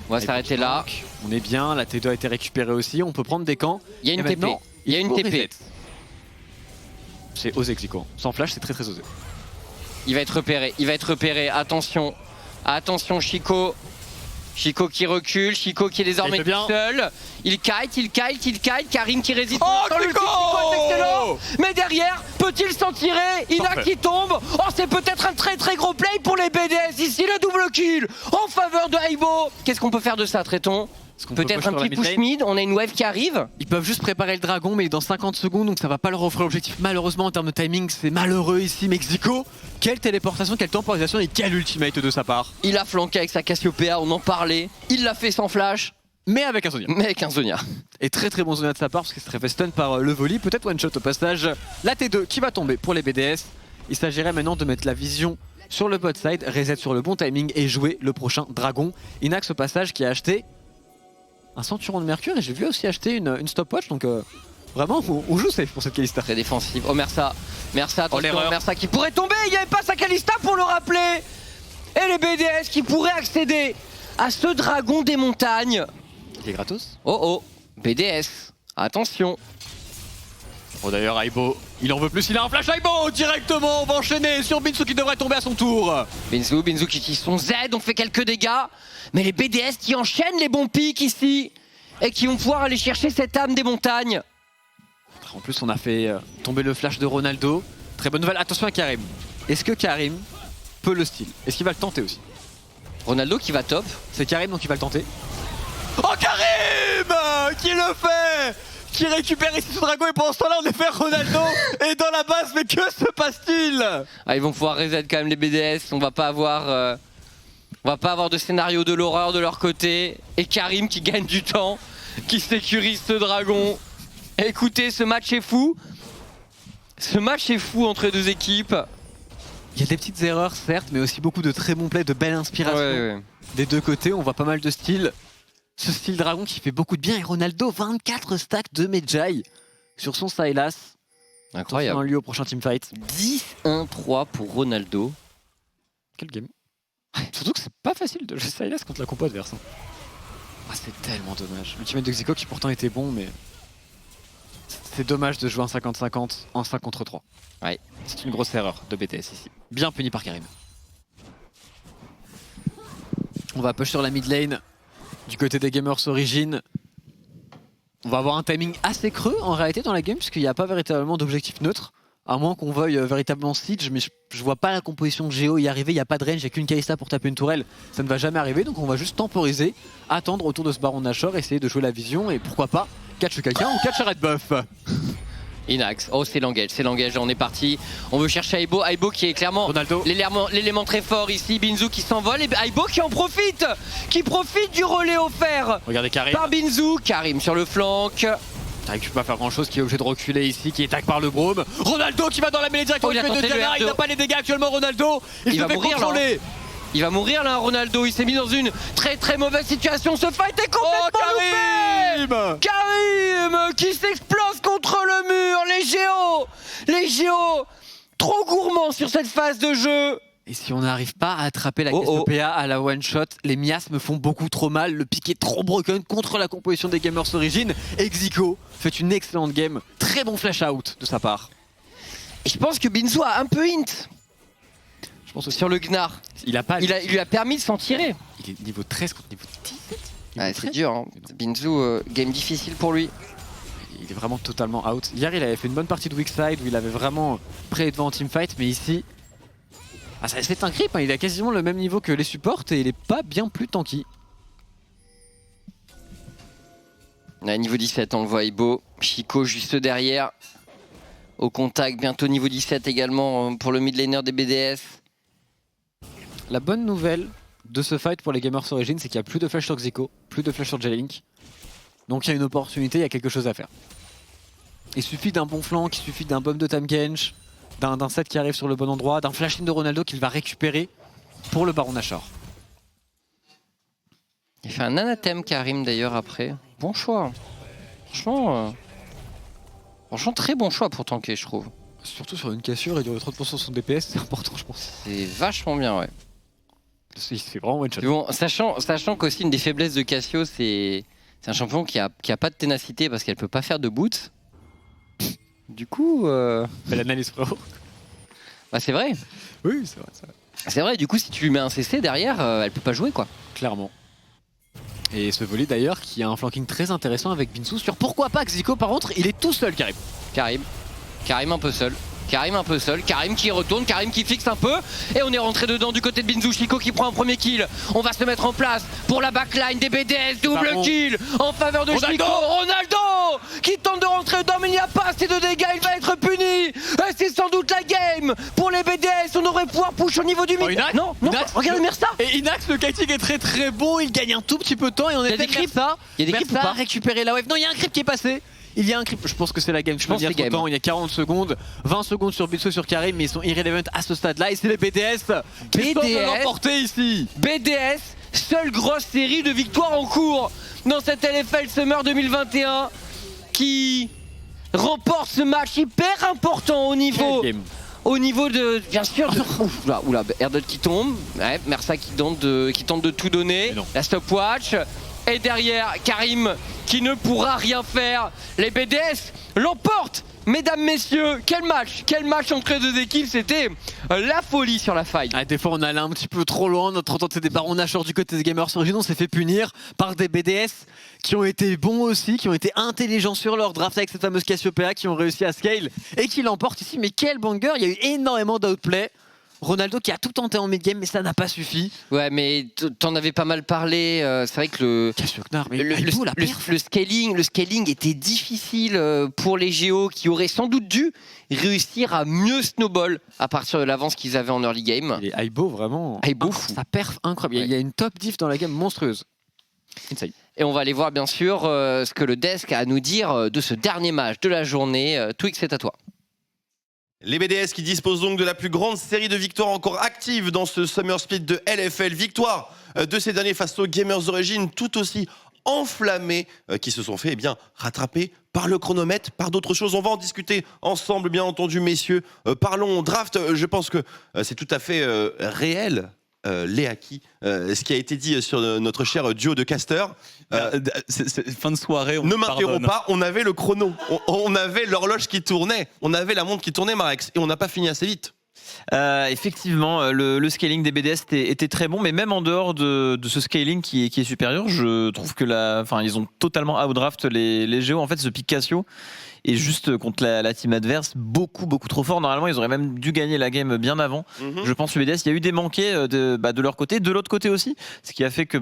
On va s'arrêter là. On est bien, la T2 a été récupérée aussi, on peut prendre des camps. Il y a une TP. Il y a une TP. C'est osé Xico. Sans flash c'est très osé. Il va être repéré, attention. Attention Chico. Chico qui recule, Chico qui est désormais tout seul. Il kite, Karim qui résiste. Oh Chico est excellent. Mais derrière, peut-il s'en tirer? Ina qui tombe. Oh c'est peut-être un très gros play pour les BDS. Ici le double kill en faveur de Aibo. Qu'est-ce qu'on peut faire de ça, Tréton? Peut-être un petit push mid, on a une wave qui arrive. Ils peuvent juste préparer le dragon mais dans 50 secondes donc ça va pas leur offrir l'objectif. Malheureusement en termes de timing c'est malheureux ici. Mexico, quelle téléportation, quelle temporisation et quel ultimate de sa part. Il a flanqué avec sa Cassiopeia, on en parlait. Il l'a fait sans flash. Mais avec un Zonia. Et très bon Zonia de sa part parce qu'il serait fait stun par le volley. Peut-être one shot au passage. La T2 qui va tomber pour les BDS. Il s'agirait maintenant de mettre la vision sur le bot side, reset sur le bon timing et jouer le prochain dragon. Inax au passage qui a acheté un Centuron de Mercure et j'ai vu aussi acheter une stopwatch donc vraiment on joue safe pour cette Kalista. Très défensive. Oh Mersa, attention, Mersa qui pourrait tomber, il n'y avait pas sa Kalista pour le rappeler. Et les BDS qui pourraient accéder à ce dragon des montagnes. Il est gratos. Oh, BDS, attention. Oh d'ailleurs Aibo, il en veut plus, il a un flash Aibo directement, on va enchaîner sur Binzu qui devrait tomber à son tour. Binzu qui utilise son Z, on fait quelques dégâts. Mais les BDS qui enchaînent les bons pics ici et qui vont pouvoir aller chercher cette âme des montagnes. En plus on a fait tomber le flash de Ronaldo. Très bonne nouvelle, attention à Karim. Est-ce que Karim peut le steal? Est-ce qu'il va le tenter aussi? Ronaldo qui va top. C'est Karim donc il va le tenter. Oh Karim qui le fait, qui récupère ici ce dragon et pendant ce temps-là on est fait Ronaldo et dans la base mais que se passe-t-il? Ils vont pouvoir reset quand même les BDS, on va pas avoir de scénario de l'horreur de leur côté. Et Karim qui gagne du temps, qui sécurise ce dragon. Écoutez, ce match est fou. Ce match est fou entre les deux équipes. Il y a des petites erreurs certes mais aussi beaucoup de très bons plays, de belles inspirations des deux côtés. On voit pas mal de styles. Ce style dragon qui fait beaucoup de bien et Ronaldo 24 stacks de Medjay sur son Sylas. Incroyable. Un lieu au prochain teamfight. 10-1-3 pour Ronaldo. Quel game. Surtout que c'est pas facile de jouer Sylas contre la compo adverse. C'est tellement dommage. L'ultimate de Xico qui pourtant était bon mais c'est dommage de jouer un 50-50 en 5 contre 3. Ouais. C'est une grosse erreur de BTS ici. Bien puni par Karim. On va push sur la mid lane. Du côté des Gamers Origin, on va avoir un timing assez creux en réalité dans la game puisqu'il n'y a pas véritablement d'objectif neutre. À moins qu'on veuille véritablement siege, mais je vois pas la composition de Géo y arriver, il n'y a pas de range, il n'y a qu'une Kalista pour taper une tourelle, ça ne va jamais arriver, donc on va juste temporiser, attendre autour de ce Baron Nashor, essayer de jouer la vision et pourquoi pas catch quelqu'un ou catch Red Buff. Inax, oh c'est l'engage, on est parti. On veut chercher Aibo, Aibo qui est clairement Ronaldo, l'élément très fort ici. Binzu qui s'envole et Aibo qui en profite, qui profite du relais offert. Regardez Karim. Par Binzu, Karim sur le flanc. Karim qui peut pas faire grand chose, qui est obligé de reculer ici, qui est attaqué par le Brome. Ronaldo qui va dans la mêlée directement du côté de Diana, il n'a pas les dégâts actuellement Ronaldo. Il se fait contrôler. Là. Il va mourir là Ronaldo, il s'est mis dans une très très mauvaise situation, ce fight est complètement loupé. Karim qui s'explose contre le mur, les géos trop gourmands sur cette phase de jeu. Et si on n'arrive pas à attraper la Cassiopeia à la one shot, les miasmes font beaucoup trop mal, le pic est trop broken contre la composition des Gamers Origin. Et Xico fait une excellente game, très bon flash out de sa part. Et je pense que Binzu a un peu hint. Je pense aussi sur le Gnar. Il lui a permis de s'en tirer. Il est niveau 13 contre niveau 17. Ouais, c'est dur, hein. Binzu, game difficile pour lui. Il est vraiment totalement out. Hier, il avait fait une bonne partie de weak side où il avait vraiment prêt devant en teamfight, mais ici, c'est un creep, hein. Il a quasiment le même niveau que les supports et il est pas bien plus tanky. Niveau 17, on le voit Aibo. Chico juste derrière. Au contact, bientôt niveau 17 également pour le mid laner des BDS. La bonne nouvelle de ce fight pour les Gamers Origin, c'est qu'il n'y a plus de flash sur Xico, plus de flash sur J-Link. Donc il y a une opportunité, il y a quelque chose à faire. Il suffit d'un bon flank, il suffit d'un bomb de Tahm-Kench, d'un set qui arrive sur le bon endroit, d'un flash in de Ronaldo qu'il va récupérer pour le Baron Nashor. Il fait un anathème Karim d'ailleurs après. Bon choix. Franchement, très bon choix pour tanker je trouve. Surtout sur une cassure et durer 30% sur son DPS, c'est important je pense. C'est vachement bien ouais. Il se fait vraiment one shot. Bon, sachant qu'aussi une des faiblesses de Cassio c'est un champion qui a pas de ténacité parce qu'elle peut pas faire de boot. Du coup... Belle analyse frérot. Bah c'est vrai. Oui c'est vrai. C'est vrai, du coup si tu lui mets un CC derrière, elle peut pas jouer quoi. Clairement. Et ce volley d'ailleurs qui a un flanking très intéressant avec Binzu sur pourquoi pas Xico par contre il est tout seul Karim. Karim un peu seul. Karim qui retourne, Karim qui fixe un peu. Et on est rentré dedans du côté de Binzu. Chico qui prend un premier kill. On va se mettre en place pour la backline des BDS. Double kill en faveur de Chico. Ronaldo qui tente de rentrer dedans mais il n'y a pas assez de dégâts. Il va être puni. Et c'est sans doute la game pour les BDS. On aurait pouvoir push au niveau du mid. Non, regardez Mersa. Et Inax, le kiting est très très bon. Il gagne un tout petit peu de temps et on est Mersa. Il y a des creeps ou pas récupérer la wave. Non, il y a un creep qui est passé. Il y a un creep, je pense que c'est la game, je pense qu'il y a temps, il y a 40 secondes, 20 secondes sur Binzu sur Karim, mais ils sont irrelevant à ce stade-là et c'est les BDS qui sont l'emporter ici. BDS, seule grosse série de victoires en cours dans cette LFL Summer 2021 qui remporte ce match hyper important au niveau de, bien sûr, oula, Erdot qui tombe, ouais, Mersa qui tente de tout donner, la stopwatch. Et derrière, Karim qui ne pourra rien faire. Les BDS l'emportent. Mesdames, messieurs, quel match entre les deux équipes. C'était la folie sur la faille. Des fois, on allait un petit peu trop loin. Notre entente des Barons Nashor du côté des Gamers Origin, on s'est fait punir par des BDS qui ont été bons aussi, qui ont été intelligents sur leur draft avec cette fameuse Cassiopeia, qui ont réussi à scale et qui l'emportent ici. Mais quel banger, il y a eu énormément d'outplay. Ronaldo qui a tout tenté en mid-game, mais ça n'a pas suffi. Ouais, mais t'en avais pas mal parlé. C'est vrai que le scaling était difficile pour les Géos qui auraient sans doute dû réussir à mieux snowball à partir de l'avance qu'ils avaient en early game. Et Aibo, vraiment. Aibo, ça perf incroyable. Il y a une top diff dans la game monstrueuse. Insane. Et on va aller voir bien sûr ce que le desk a à nous dire de ce dernier match de la journée. Twix, c'est à toi. Les BDS qui disposent donc de la plus grande série de victoires encore actives dans ce Summer Split de LFL. Victoire de ces derniers face aux Gamers d'origine tout aussi enflammés qui se sont fait rattraper par le chronomètre, par d'autres choses. On va en discuter ensemble, bien entendu, messieurs. Parlons draft. Je pense que c'est tout à fait réel. Léaki, ce qui a été dit sur notre cher duo de casters. Fin de soirée. Ne m'interromps pas, on avait le chrono, on avait l'horloge qui tournait, on avait la montre qui tournait, Marex, et on n'a pas fini assez vite. Effectivement, le scaling des BDS était très bon, mais même en dehors de ce scaling qui est supérieur, je trouve que ils ont totalement outdraft les Géos. En fait, ce pick Cassio est juste contre la team adverse beaucoup trop fort. Normalement, ils auraient même dû gagner la game bien avant. Je pense que BDS, il y a eu des manqués de leur côté, de l'autre côté aussi, ce qui a fait que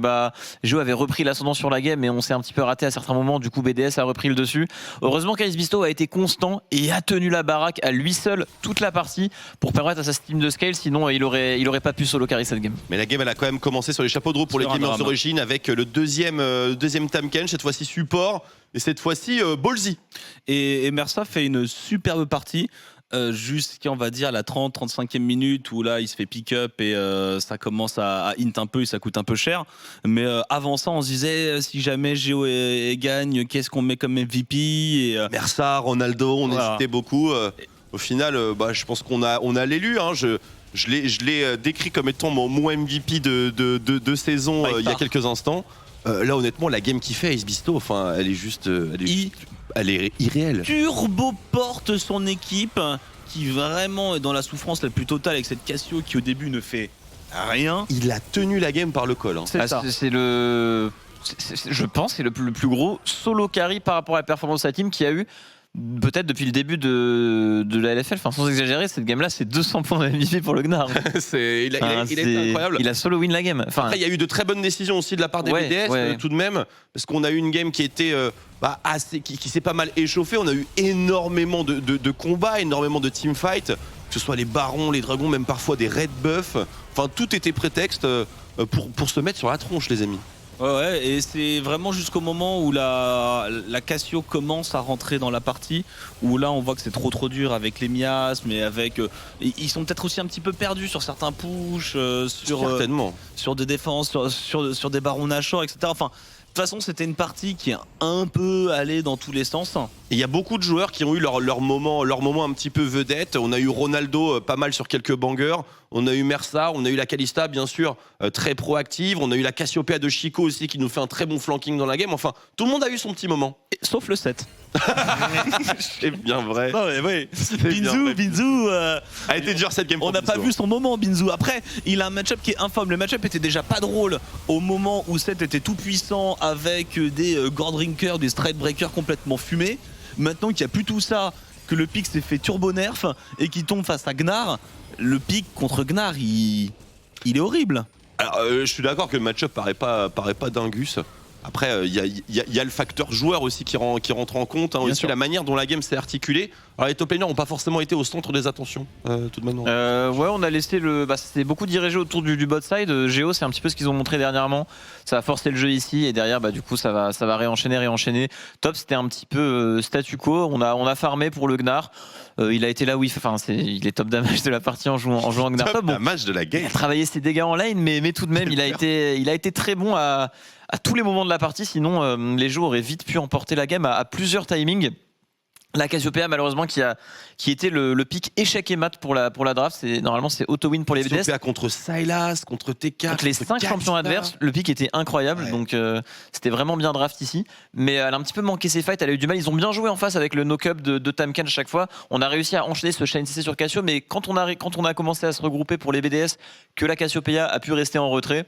Géo avait repris l'ascendant sur la game, et on s'est un petit peu raté à certains moments. Du coup, BDS a repris le dessus. Heureusement qu'Ice Bisto a été constant et a tenu la baraque à lui seul toute la partie pour permettre à sa team de scale, sinon il aurait pas pu solo carry cette game. Mais la game, elle a quand même commencé sur les chapeaux de roue pour les Gamers d'origine avec le deuxième Tamken, cette fois-ci support, et cette fois-ci Ballsy. Et Mersa fait une superbe partie jusqu'à, on va dire, la 30-35e minute où là il se fait pick-up et ça commence à int un peu et ça coûte un peu cher. Mais avant ça, on se disait si jamais Géo gagne, qu'est-ce qu'on met comme MVP et, Mersa, Ronaldo, on hésitait beaucoup. Au final, je pense qu'on a l'élu. Hein. Je l'ai décrit comme étant mon MVP de saison il y a quelques instants. Là, honnêtement, la game qu'il fait, Ace Bisto, elle est juste. Elle est irréelle. Turbo porte son équipe qui vraiment est dans la souffrance la plus totale avec cette Cassio qui au début ne fait rien. Il a tenu la game par le col. Hein. Je pense c'est le plus gros solo carry par rapport à la performance de sa team qui a eu peut-être depuis le début de la LFL, sans exagérer, cette game-là, c'est 200 points de MVP pour le Gnar. Il a été incroyable. Il a solo win la game. Après, il y a eu de très bonnes décisions aussi de la part des BDS, tout de même, parce qu'on a eu une game qui était qui s'est pas mal échauffée. On a eu énormément de combats, énormément de teamfights, que ce soit les barons, les dragons, même parfois des red buffs. Enfin, tout était prétexte pour se mettre sur la tronche, les amis. Ouais, et c'est vraiment jusqu'au moment où la Cassio commence à rentrer dans la partie, où là on voit que c'est trop dur avec les miasmes, et avec ils sont peut-être aussi un petit peu perdus sur certains pushs, sur des défenses, sur des barons Nashor, etc. Enfin, de toute façon, c'était une partie qui est un peu allée dans tous les sens. Et il y a beaucoup de joueurs qui ont eu leur moment un petit peu vedette. On a eu Ronaldo pas mal sur quelques bangers. On a eu Mersa, on a eu la Kalista, bien sûr, très proactive. On a eu la Cassiopeia de Chico aussi qui nous fait un très bon flanking dans la game. Enfin, tout le monde a eu son petit moment. Sauf le 7. C'est bien vrai. Non, mais oui. Binzou a été dur cette game. On n'a pas vu son moment, Binzou. Après, il a un match-up qui est infâme. Le match-up était déjà pas drôle au moment où Seth était tout puissant avec des Gordrinkers, des Stridebreakers complètement fumés. Maintenant qu'il n'y a plus tout ça, que le pick s'est fait turbo nerf et qu'il tombe face à Gnar, le pick contre Gnar, il est horrible. Alors, je suis d'accord que le match-up paraît pas dingus. Après, il y a le facteur joueur aussi qui rentre en compte, hein, aussi la manière dont la game s'est articulée. Alors les top laners n'ont pas forcément été au centre des attentions, tout de même. Ouais, on a laissé c'est beaucoup dirigé autour du bot side. Géo, c'est un petit peu ce qu'ils ont montré dernièrement. Ça a forcé le jeu ici, et derrière, du coup, ça va réenchaîner. Top, c'était un petit peu statu quo. On a farmé pour le Gnar. Il a été là où il est top damage de la partie en jouant Gnar. Top damage de la game. Il a travaillé ses dégâts en lane, mais tout de même, il a été très bon à tous les moments de la partie. Sinon, les joueurs auraient vite pu emporter la game à plusieurs timings. La Cassiopeia, malheureusement, qui était le pick échec et mat pour la draft. Normalement, c'est auto-win pour les BDS. Cassiopeia contre Sylas, contre TK. Contre les 5 champions adverses, le pick était incroyable. Ouais. Donc, c'était vraiment bien draft ici. Mais elle a un petit peu manqué ses fights. Elle a eu du mal. Ils ont bien joué en face avec le knock-up de Tamken à chaque fois. On a réussi à enchaîner ce Shine CC sur Cassio. Mais quand on a commencé à se regrouper pour les BDS, que la Cassiopeia a pu rester en retrait,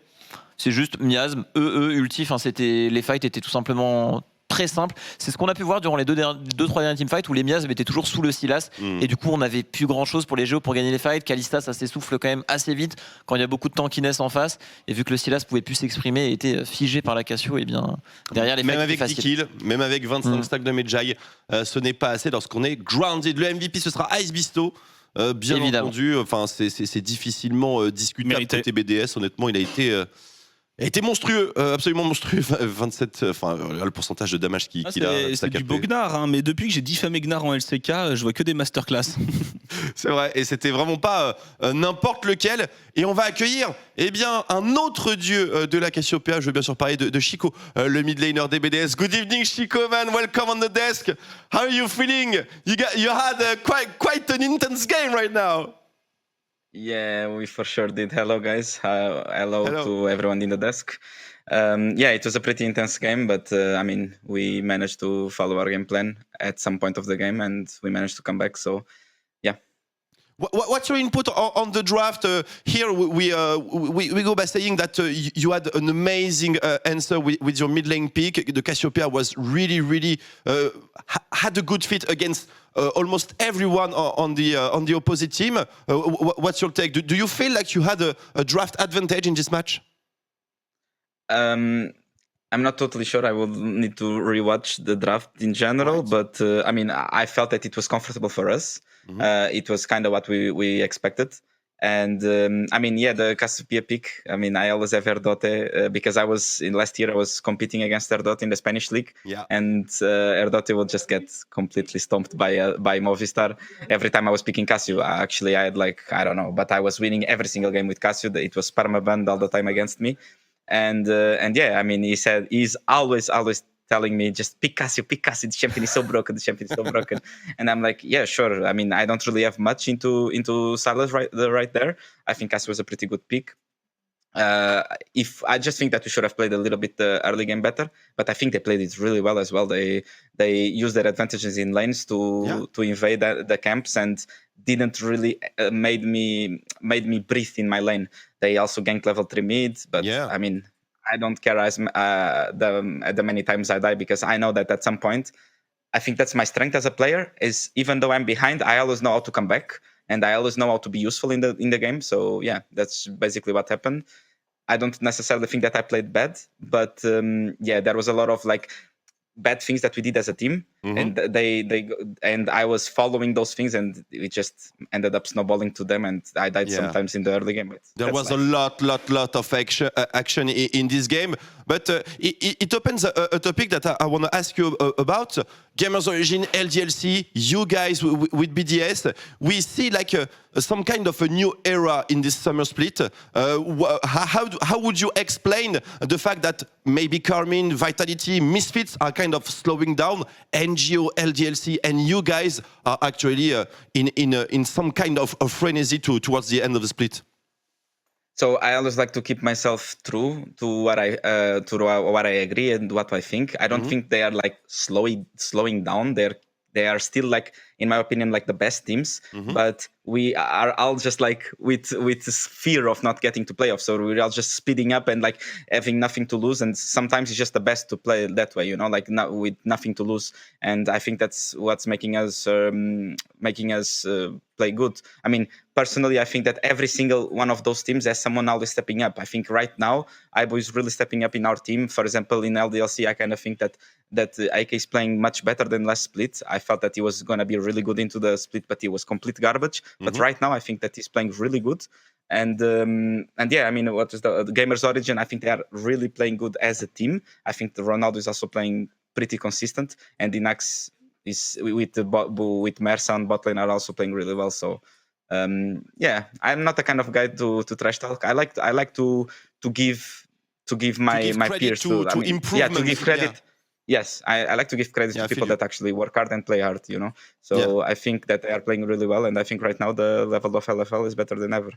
c'est juste miasme, ulti. Les fights étaient tout simplement très simple. C'est ce qu'on a pu voir durant les 2-3 derniers teamfights où les Mias étaient toujours sous le Sylas et du coup on n'avait plus grand chose pour les Géos pour gagner les fights. Kalista ça s'essouffle quand même assez vite quand il y a beaucoup de tankiness en face et vu que le Sylas pouvait plus s'exprimer et était figé par la Cassio, et bien derrière les fights même avec c'était 10 facile. kills, même avec 25 stacks de Medjay, ce n'est pas assez lorsqu'on est grounded. Le MVP ce sera Ice Bisto. Bien Évidemment. entendu, enfin c'est difficilement discutable Mérité. côté BDS. Honnêtement, il a été monstrueux, absolument monstrueux. 27, enfin le pourcentage de damage qu'il a. C'est du beau Gnar, hein, mais depuis que j'ai diffamé Gnar en LCK, je vois que des masterclass. C'est vrai, et c'était vraiment pas n'importe lequel. Et on va accueillir un autre dieu de la Cassiopeia. Je veux bien sûr parler de Chico, le mid laner des BDS. Good evening, Chico, man. Welcome on the desk. How are you feeling? You had quite an intense game right now. Yeah, we for sure did. Hello, guys. Hello Hello. to everyone in the desk. Yeah, it was a pretty intense game, but I mean, we managed to follow our game plan at some point of the game, and we managed to come back. So, yeah. What's your input on the draft? Here we go by saying that you had an amazing answer with your mid lane pick. The Cassiopeia was really had a good fit against almost everyone on the opposite team. What's your take? Do you feel like you had a draft advantage in this match? I'm not totally sure. I will need to rewatch the draft in general, but I mean, I felt that it was comfortable for us. It was kind of what we expected. And I mean, yeah, the Cassiopeia pick. I mean, I always have Erdote because last year I was competing against Erdote in the Spanish league, and Erdote will just get completely stomped by Movistar every time I was picking Cassio. Actually, I had I don't know, but I was winning every single game with Cassio. It was permabanned all the time against me, and yeah, I mean, he's always telling me, just pick Cassio, the champion is so broken, and I'm like, yeah, sure. I mean, I don't really have much into Silas right there. I think Cassio was a pretty good pick. If I just think that we should have played a little bit the early game better, but I think they played it really well as well. They used their advantages in lanes to invade the camps and didn't really made me breathe in my lane. They also ganked level 3 mid, but I mean, I don't care as the many times I die because I know that at some point, I think that's my strength as a player. Is even though I'm behind, I always know how to come back and I always know how to be useful in the game. So yeah, that's basically what happened. I don't necessarily think that I played bad, but yeah, there was a lot of bad things that we did as a team, and and I was following those things, and it just ended up snowballing to them, and I died sometimes in the early game. There was a lot of action in this game, but it opens a topic that I want to ask you about. Gamers Origin, LDLC, you guys with BDS, we see some kind of a new era in this summer split. How would you explain the fact that maybe Carmine, Vitality, Misfits are kind of slowing down, NGO, LDLC, and you guys are actually in some kind of a frenzy towards the end of the split? So I always like to keep myself true to what I agree and what I think. I don't think they are slowing down. They are still in my opinion, the best teams. But we are all just with this fear of not getting to playoffs. So we're all just speeding up and having nothing to lose. And sometimes it's just the best to play that way, with nothing to lose. And I think that's what's making us play good. I mean, personally, I think that every single one of those teams has someone always stepping up. I think right now, Aibo is really stepping up in our team. For example, in LDLC, I kind of think that AK is playing much better than last split. I felt that he was going to be really good into the split, but he was complete garbage. But right now, I think that he's playing really good. And yeah, I mean, what is the Gamers Origin? I think they are really playing good as a team. I think the Ronaldo is also playing pretty consistent, and Dinax is with Mersa and bot lane are also playing really well. So yeah, I'm not the kind of guy to trash talk. I like to give my peers to improve. Yeah, to give credit. Yeah. Yes, I like to give credit to people that actually work hard and play hard, So I think that they are playing really well, and I think right now the level of LFL is better than ever.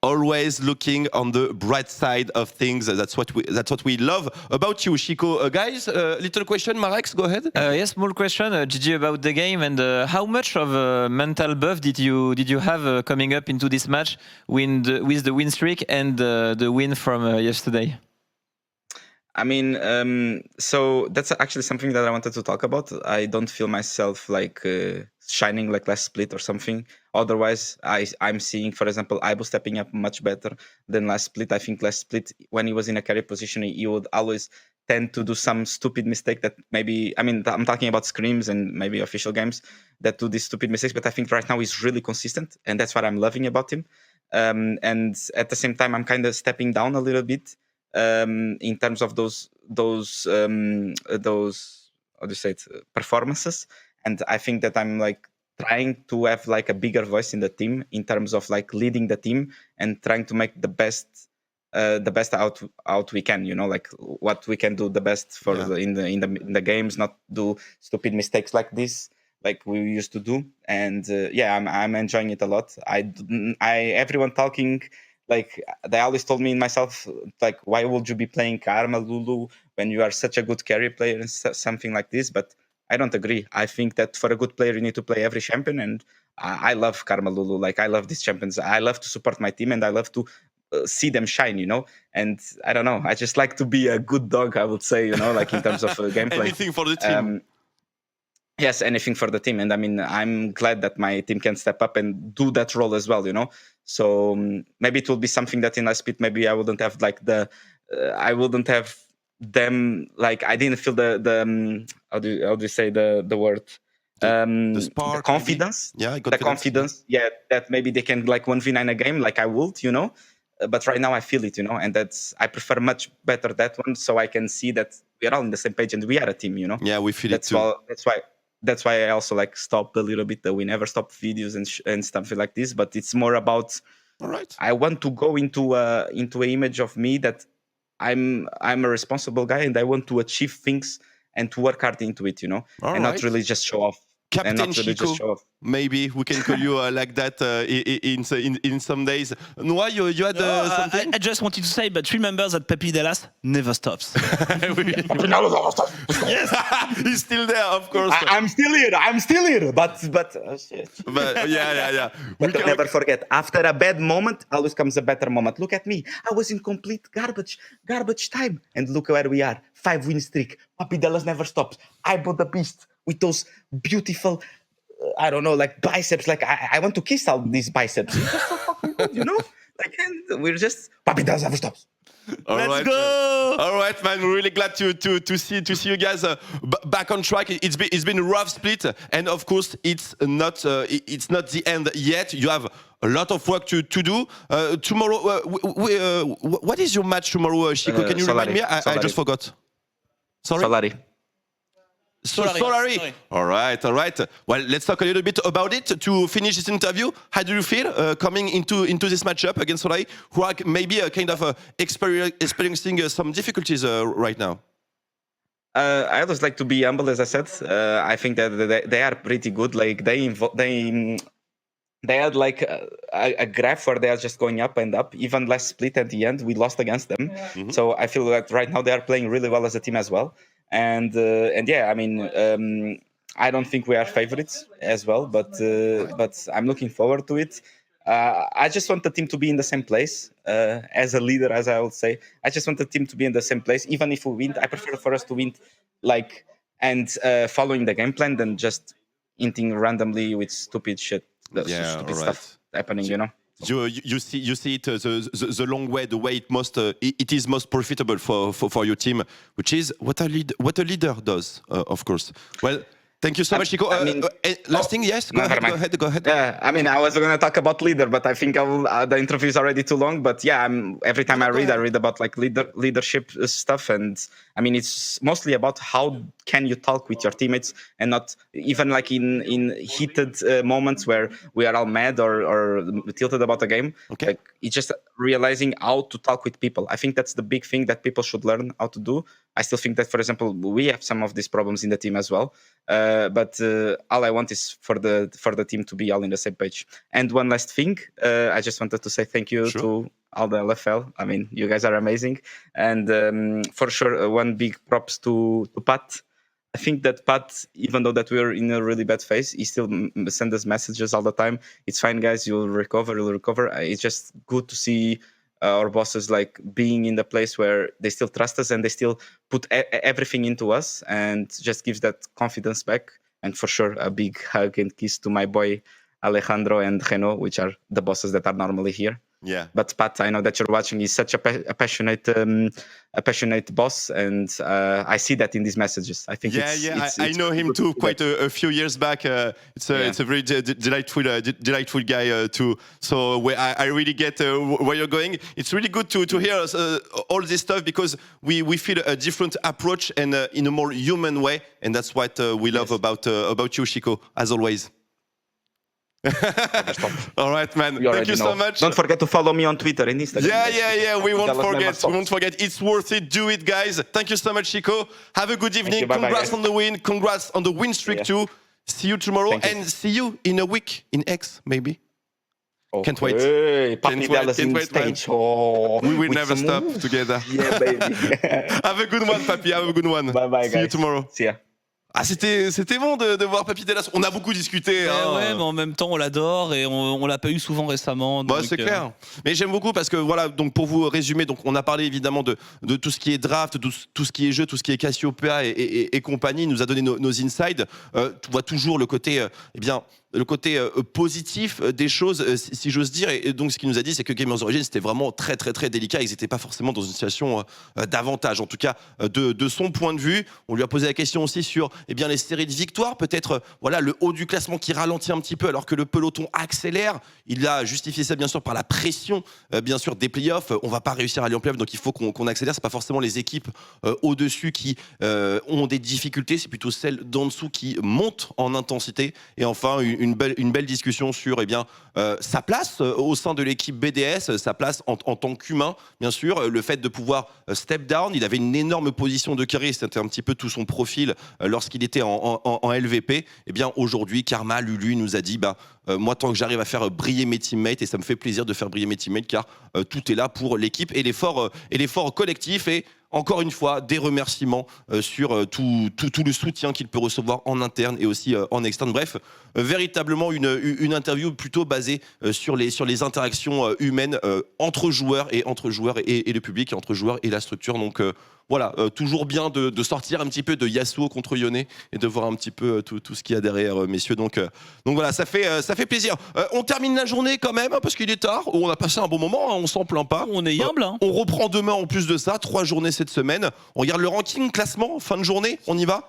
Always looking on the bright side of things. That's what we love about you, Chico. Guys, little question, Marex, go ahead. Yes, small question, GG, about the game, and how much of a mental buff did you have coming up into this match with the win streak and the win from yesterday? I mean, so that's actually something that I wanted to talk about. I don't feel myself like shining like last split or something. Otherwise, I'm seeing, for example, Aibo stepping up much better than last split. I think last split, when he was in a carry position, he would always tend to do some stupid mistake that maybe, I mean, I'm talking about scrims and maybe official games that do these stupid mistakes, but I think right now he's really consistent, and that's what I'm loving about him. And at the same time, I'm kind of stepping down a little bit in terms of those how do you say it, performances. And I think that I'm like trying to have like a bigger voice in the team in terms of like leading the team and trying to make the best out we can, you know, like what we can do the best for in the games, not do stupid mistakes like this like we used to do. And I'm enjoying it a lot. Everyone talking, like they always told me in myself, like, why would you be playing Karma Lulu when you are such a good carry player and something like this? But I don't agree. I think that for a good player, you need to play every champion, and I love Karma Lulu. Like, I love these champions. I love to support my team, and I love to see them shine, you know. And I don't know. I just like to be a good dog, I would say, you know, like in terms of gameplay. Anything for the team. Yes, anything for the team. And I mean, I'm glad that my team can step up and do that role as well, you know. So maybe it will be something that in last split, maybe I wouldn't have like I wouldn't have them, like, I didn't feel the how do you say the word? The spark, the confidence. Maybe? Yeah, the confidence. Yeah, that maybe they can like 1v9 a game like I would, you know. But right now I feel it, you know, and I prefer much better that one, so I can see that we're all on the same page and we are a team, you know. Yeah, we feel it too. That's why I also like stopped a little bit. We never stop videos and stuff like this, but it's more about. All right. I want to go into an image of me that I'm a responsible guy and I want to achieve things and to work hard into it, you know, All and right. not really just show off. Captain Chico, maybe we can call you like that in some days. Noah, you had something? I just wanted to say, but remember that Pepe Dallas never stops. Yes, he's still there, of course. I'm still here. But shit. But yeah. But never forget, after a bad moment, always comes a better moment. Look at me. I was in complete garbage time. And look where we are. 5-win streak. Papi Dallas never stops. I bought the beast with those beautiful, I don't know, like biceps. Like, I want to kiss all these biceps. It's just so fucking good, you know? Like, and we're just, Papi Dallas never stops. Let's go! All right, man. We're really glad to see you guys back on track. It's been a rough split, and of course, it's not the end yet. You have a lot of work to do. Tomorrow, what is your match tomorrow, Chico? Can you remind me? I just forgot. Sorry. Solari. All right. Well, let's talk a little bit about it to finish this interview. How do you feel coming into this matchup against Solari, who are maybe kind of experiencing some difficulties right now? I always like to be humble, as I said. I think that they are pretty good. Like they had like a graph where they are just going up and up. Even last split at the end, we lost against them. Yeah. Mm-hmm. So I feel that right now they are playing really well as a team as well. And yeah, I mean, I don't think we are favorites as well, but I'm looking forward to it. I just want the team to be in the same place as a leader, as I would say. I just want the team to be in the same place. Even if we win, I prefer for us to win, like, and following the game plan than just hinting randomly with stupid shit. Stupid stuff happening, you know. You see it the long way, the way it is most profitable for your team, which is what a leader does, of course. Well, thank you so much, Chico. Last thing, yes, go ahead. Yeah, I mean, I was going to talk about leader, but I think the interview is already too long. But yeah, every time I read about like leadership stuff, and I mean, it's mostly about how can you talk with your teammates and not even like in heated moments where we are all mad or tilted about a game. Okay. Like, it's just realizing how to talk with people. I think that's the big thing that people should learn how to do. I still think that, for example, we have some of these problems in the team as well. But all I want is for the team to be all in the same page. And one last thing, I just wanted to say thank you to all the LFL. I mean, you guys are amazing. And for sure, one big props to Pat. I think that Pat, even though that we're in a really bad phase, he still sends us messages all the time. It's fine, guys. You'll recover. It's just good to see our bosses like being in the place where they still trust us and they still put everything into us, and just gives that confidence back. And for sure, a big hug and kiss to my boy Alejandro and Reno, which are the bosses that are normally here. Yeah. But Pat, I know that you're watching. He's such a passionate boss, and I see that in these messages. I think I know him too. Quite a few years back. It's a very delightful guy too. So I really get where you're going. It's really good to hear all this stuff, because we feel a different approach and in a more human way, and that's what we love about you, Chico, as always. All right, man. Thank you so much. Don't forget to follow me on Twitter and Instagram. Yeah. We won't forget. We won't forget. It's worth it. Do it, guys. Thank you so much, Chico. Have a good evening. Congrats on the win. Congrats on the win streak too. See you tomorrow, and see you in a week in X, maybe. Okay. Can't wait. Papi Dallas in stage. Oh, we will never stop together. Yeah, baby. Have a good one, Papi. Have a good one. Bye, guys. See you tomorrow. See ya. Ah, c'était bon de voir Papi Dallas. On a beaucoup discuté. Ouais, mais en même temps, on l'adore et on l'a pas eu souvent récemment. Bah, c'est clair. Mais j'aime beaucoup parce que voilà, donc pour vous résumer, donc on a parlé évidemment de tout ce qui est draft, tout ce qui est jeu, tout ce qui est Cassiopeia et compagnie. Il nous a donné nos insides. Tu vois toujours le côté, le côté positif des choses, si j'ose dire. Et donc, ce qu'il nous a dit, c'est que Gamers Origins, c'était vraiment très, très, très délicat. Ils n'étaient pas forcément dans une situation d'avantage. En tout cas, de son point de vue. On lui a posé la question aussi sur les séries de victoires. Peut-être le haut du classement qui ralentit un petit peu alors que le peloton accélère. Il a justifié ça, bien sûr, par la pression, bien sûr, des playoffs. On ne va pas réussir à aller en playoffs, donc il faut qu'on accélère. Ce n'est pas forcément les équipes au-dessus qui ont des difficultés. C'est plutôt celles d'en dessous qui montent en intensité. Et enfin, une belle discussion sur sa place au sein de l'équipe BDS, sa place en tant qu'humain, bien sûr, le fait de pouvoir step down. Il avait une énorme position de carry, c'était un petit peu tout son profil lorsqu'il était en LVP. Aujourd'hui, Karma, Lulu nous a dit moi, tant que j'arrive à faire briller mes teammates, et ça me fait plaisir de faire briller mes teammates, car tout est là pour l'équipe et l'effort collectif. Et encore une fois, des remerciements sur tout le soutien qu'il peut recevoir en interne et aussi en externe. Bref, véritablement une interview plutôt basée sur les interactions humaines entre joueurs et le public, et entre joueurs et la structure. Donc voilà, toujours bien de sortir un petit peu de Yasuo contre Yone et de voir un petit peu tout ce qu'il y a derrière, messieurs. Donc voilà, ça fait plaisir. On termine la journée quand même, parce qu'il est tard. On a passé un bon moment, hein, on s'en plaint pas. On est humble. On reprend demain en plus de ça, 3 journées cette semaine. On regarde le ranking, classement, fin de journée, on y va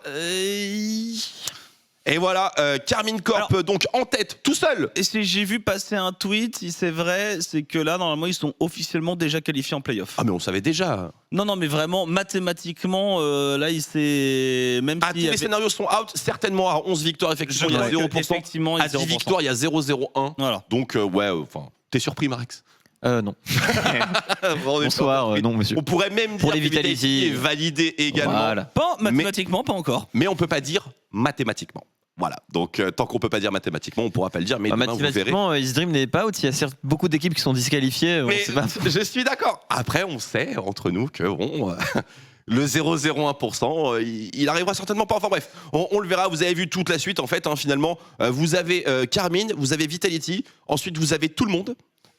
Et voilà, Karmine Corp, donc en tête, tout seul. Et si j'ai vu passer un tweet, si c'est vrai, c'est que là, normalement, ils sont officiellement déjà qualifiés en play-off. Ah, mais on savait déjà. Non, mais vraiment, mathématiquement, là, il s'est... Même tous les scénarios sont out, certainement à 11 victoires, effectivement, il y a 0%. Effectivement, à 10 victoires, il y a 0,01. Voilà. Donc, t'es surpris, Marex? Non. Bonsoir, non, monsieur. On pourrait même pour dire les que Vitality est validé également. Voilà. Pas mathématiquement, pas encore. Mais on peut pas dire mathématiquement. Voilà, donc tant qu'on peut pas dire mathématiquement, on pourra pas le dire, mais demain, vous verrez. Mathématiquement, Eastdream n'est pas out, il y a certes beaucoup d'équipes qui sont disqualifiées. Mais je suis d'accord. Après, on sait, entre nous, que le 0,01%, il arrivera certainement pas. Enfin bref, on le verra, vous avez vu toute la suite, en fait, finalement. Vous avez Karmine, vous avez Vitality, ensuite vous avez tout le monde.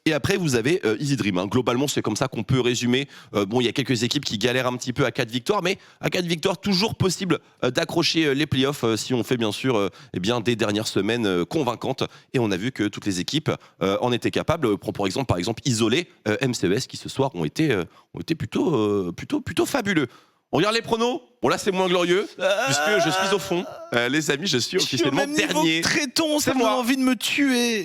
Et après, vous avez Easy Dream. Globalement, c'est comme ça qu'on peut résumer. Il y a quelques équipes qui galèrent un petit peu à 4 victoires, mais à 4 victoires, toujours possible d'accrocher les playoffs si on fait bien sûr des dernières semaines convaincantes. Et on a vu que toutes les équipes en étaient capables. Prends par exemple Isolé, MCES, qui ce soir ont été plutôt fabuleux. On regarde les pronos. Bon, là, c'est moins glorieux, puisque je suis au fond. Les amis, je suis officiellement dernier. Tréton, ça m'a envie de me tuer.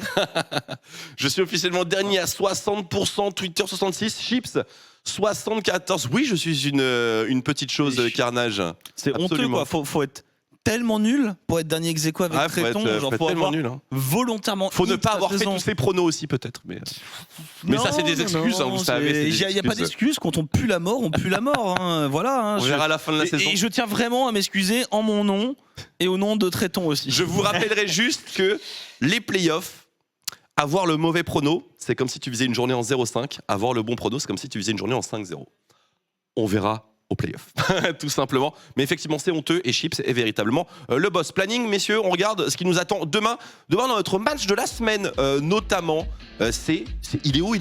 Je suis officiellement dernier à 60%, Twitter 66, Chips 74. Oui, je suis une petite chose, Carnage. C'est honteux, quoi. Faut être tellement nul pour être dernier ex-aequo avec Tréton. Faut tellement nul. Volontairement. Faut ne pas avoir fait tous ces pronos aussi, peut-être. Mais ça, c'est des excuses, vous savez. Il n'y a pas d'excuses. Quand on pue la mort, on pue la mort. Voilà. On verra à la fin de la saison. Et je tiens vraiment à m'excuser en mon nom et au nom de Tréton aussi. Je vous rappellerai juste que les playoffs, avoir le mauvais prono, c'est comme si tu faisais une journée en 0,5. Avoir le bon prono, c'est comme si tu faisais une journée en 5-0. On verra au playoff, tout simplement. Mais effectivement, c'est honteux et Chips est véritablement le boss. Planning, messieurs, on regarde ce qui nous attend demain. Demain, dans notre match de la semaine, notamment, il est où,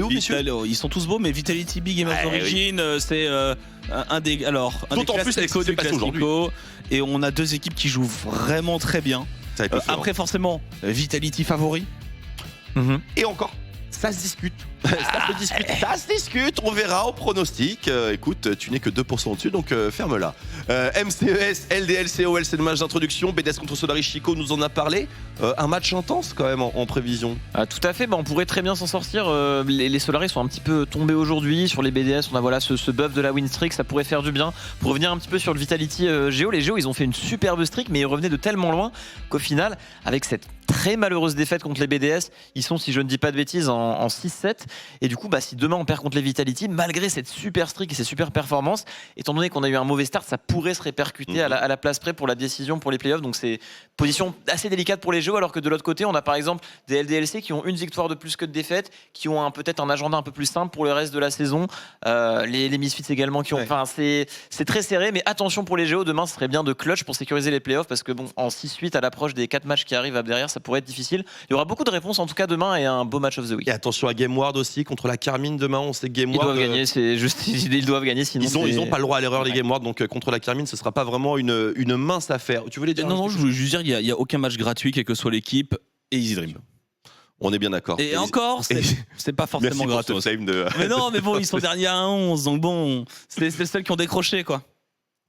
messieurs? Ils sont tous beaux, mais Vitality Big Gamers Origin, c'est un des D'autant plus avec ce qui s'est passé aujourd'hui. Et on a deux équipes qui jouent vraiment très bien. Ça va être le feu, Après, forcément, Vitality favori. Et encore, ça se discute. Ça se discute, on verra au pronostic. Écoute, tu n'es que 2% au-dessus, donc ferme-la. MCES, LDL, COL, c'est le match d'introduction. BDS contre Solaris, Chico nous en a parlé. Un match intense quand même en prévision. Tout à fait, on pourrait très bien s'en sortir. Les Solaris sont un petit peu tombés aujourd'hui. Sur les BDS, on a ce buff de la win streak, ça pourrait faire du bien. Pour revenir un petit peu sur le Vitality Géo, les Géo, ils ont fait une superbe streak, mais ils revenaient de tellement loin qu'au final, avec cette très malheureuse défaite contre les BDS, ils sont, si je ne dis pas de bêtises, en 6-7. Et du coup, si demain on perd contre les Vitality, malgré cette super streak et ces super performances, étant donné qu'on a eu un mauvais start, ça pourrait se répercuter à la place près pour la décision pour les playoffs. Donc c'est position assez délicate pour les Géos, alors que de l'autre côté, on a par exemple des LDLC qui ont une victoire de plus que de défaite, qui ont peut-être un agenda un peu plus simple pour le reste de la saison. Les Misfits également qui ont. Enfin, c'est très serré, mais attention pour les Géos. Demain, ce serait bien de clutch pour sécuriser les playoffs, parce que en 6-8 à l'approche des 4 matchs qui arrivent derrière, ça pourrait être difficile. Il y aura beaucoup de réponses en tout cas demain et un beau match of the week. Et attention à Gameward aussi contre la Carmine demain. On sait que Gameward. Ils doivent gagner, c'est juste ils doivent gagner, sinon ils ont pas le droit à l'erreur les Gameward, donc contre la Carmine, ce sera pas vraiment une mince affaire. Tu voulais dire? Non, je voulais juste dire, il y a aucun match gratuit, quelle que soit l'équipe, et Easy Dream. On est bien d'accord. Et encore, c'est pas forcément gratos. Mais non, mais bon, ils sont derniers à 1-11, donc bon, c'est les seuls qui ont décroché, quoi.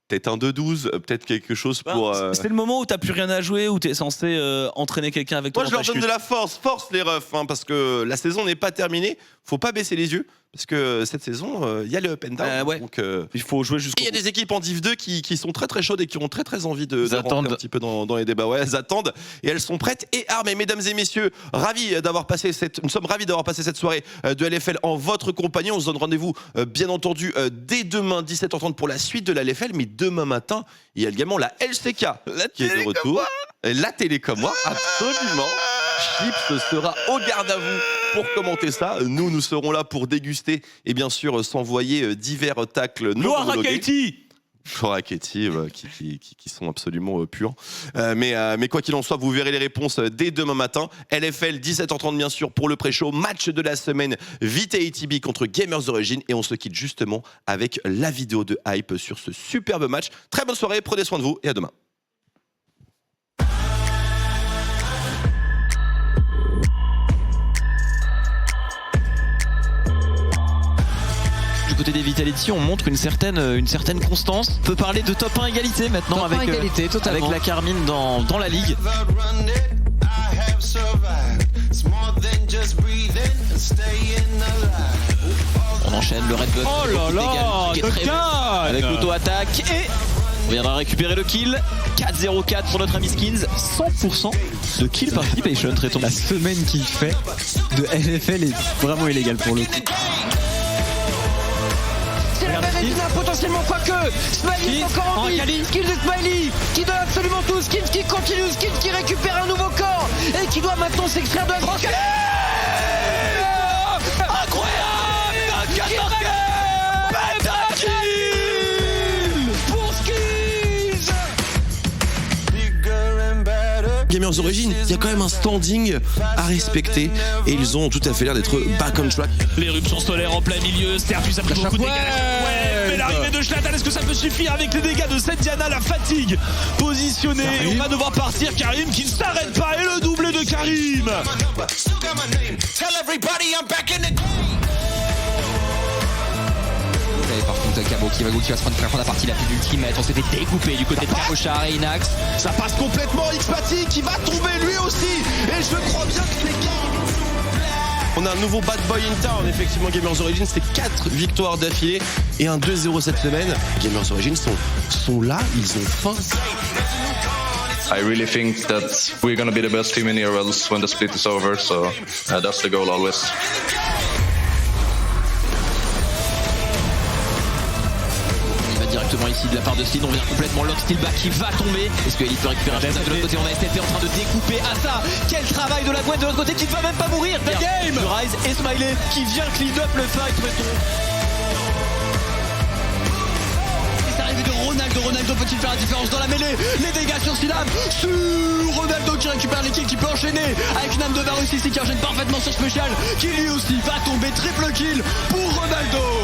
Peut-être un 2-12, peut-être quelque chose pour. C'est le moment où t'as plus rien à jouer, où t'es censé entraîner quelqu'un avec toi. Moi, je leur donne de la force les refs, parce que la saison n'est pas terminée. Faut pas baisser les yeux, parce que cette saison, il y a le up and down. Donc, il faut jouer jusqu'au bout. Il y a des équipes en Div 2 qui sont très très chaudes et qui ont très très envie de rentrer un petit peu dans les débats. Ouais, elles attendent et elles sont prêtes et armées. Mesdames et messieurs, nous sommes ravis d'avoir passé cette soirée de LFL en votre compagnie. On se donne rendez-vous, bien entendu, dès demain 17h30 pour la suite de la LFL. Mais demain matin, il y a également la LCK qui est de retour. La Télécom, absolument. Chips sera au garde à vous pour commenter ça. Nous serons là pour déguster et bien sûr s'envoyer divers tacles non homologués. Raketi, qui sont absolument purs. Mais quoi qu'il en soit, vous verrez les réponses dès demain matin. LFL, 17h30 bien sûr pour le pré-show. Match de la semaine, Vitality B contre Gamers Origin. Et on se quitte justement avec la vidéo de hype sur ce superbe match. Très bonne soirée, prenez soin de vous et à demain. Du côté des Vitality, on montre une certaine constance. On peut parler de top 1 égalité maintenant avec la Carmine dans la ligue. On enchaîne le Red Buff. Oh là là, qui est très bon, avec l'auto-attaque et on viendra récupérer le kill. 4-0-4 pour notre ami Skins. 100% de kill participation. Très la semaine qu'il fait de LFL est vraiment illégale pour le coup. C'est la même équipe potentiellement, quoique Smiley est encore en vie. Skins et Smiley qui donne absolument tout. Skins qui continue, Skins qui récupère un nouveau corps et qui doit maintenant s'extraire de la drogue. Gamers Origin, il y a quand même un standing à respecter et ils ont tout à fait l'air d'être back on track. L'éruption solaire en plein milieu, Stertus a pris beaucoup de dégâts. Mais l'arrivée de Schlatan, est-ce que ça peut suffire avec les dégâts de cette Diana, la fatigue positionnée? On va devoir partir, Karim qui ne s'arrête pas et le doublé de Karim. Par contre, Cabo qui va se prendre la partie la plus ultimate. On s'est fait découper du côté de Cabochard et Inax. Ça passe complètement. Xpati qui va tomber lui aussi. Et je crois bien que les gars. On a un nouveau bad boy in town. Effectivement, Gamers Origin, c'est 4 victoires d'affilée et un 2-0 cette semaine. Gamers Origin sont là, ils ont faim. I really think that we're gonna be the best team in Heroes when the split is over. So that's the goal always. Directement ici de la part de Slid, on vient complètement lock, Steelback qui va tomber. Est-ce que Elite peut récupérer un shot de l'autre côté? On a STP en train de découper Asa. Quel travail de la Gwen de l'autre côté qui ne va même pas mourir. The game de Rise et Smiley qui vient clean up le fight. peut-il faire la différence dans la mêlée? Les dégâts sur Syllab, sur Ronaldo qui récupère l'équipe, qui peut enchaîner avec une âme de Varus ici qui enchaîne parfaitement sur Special, qui lui aussi va tomber. Triple kill pour Ronaldo.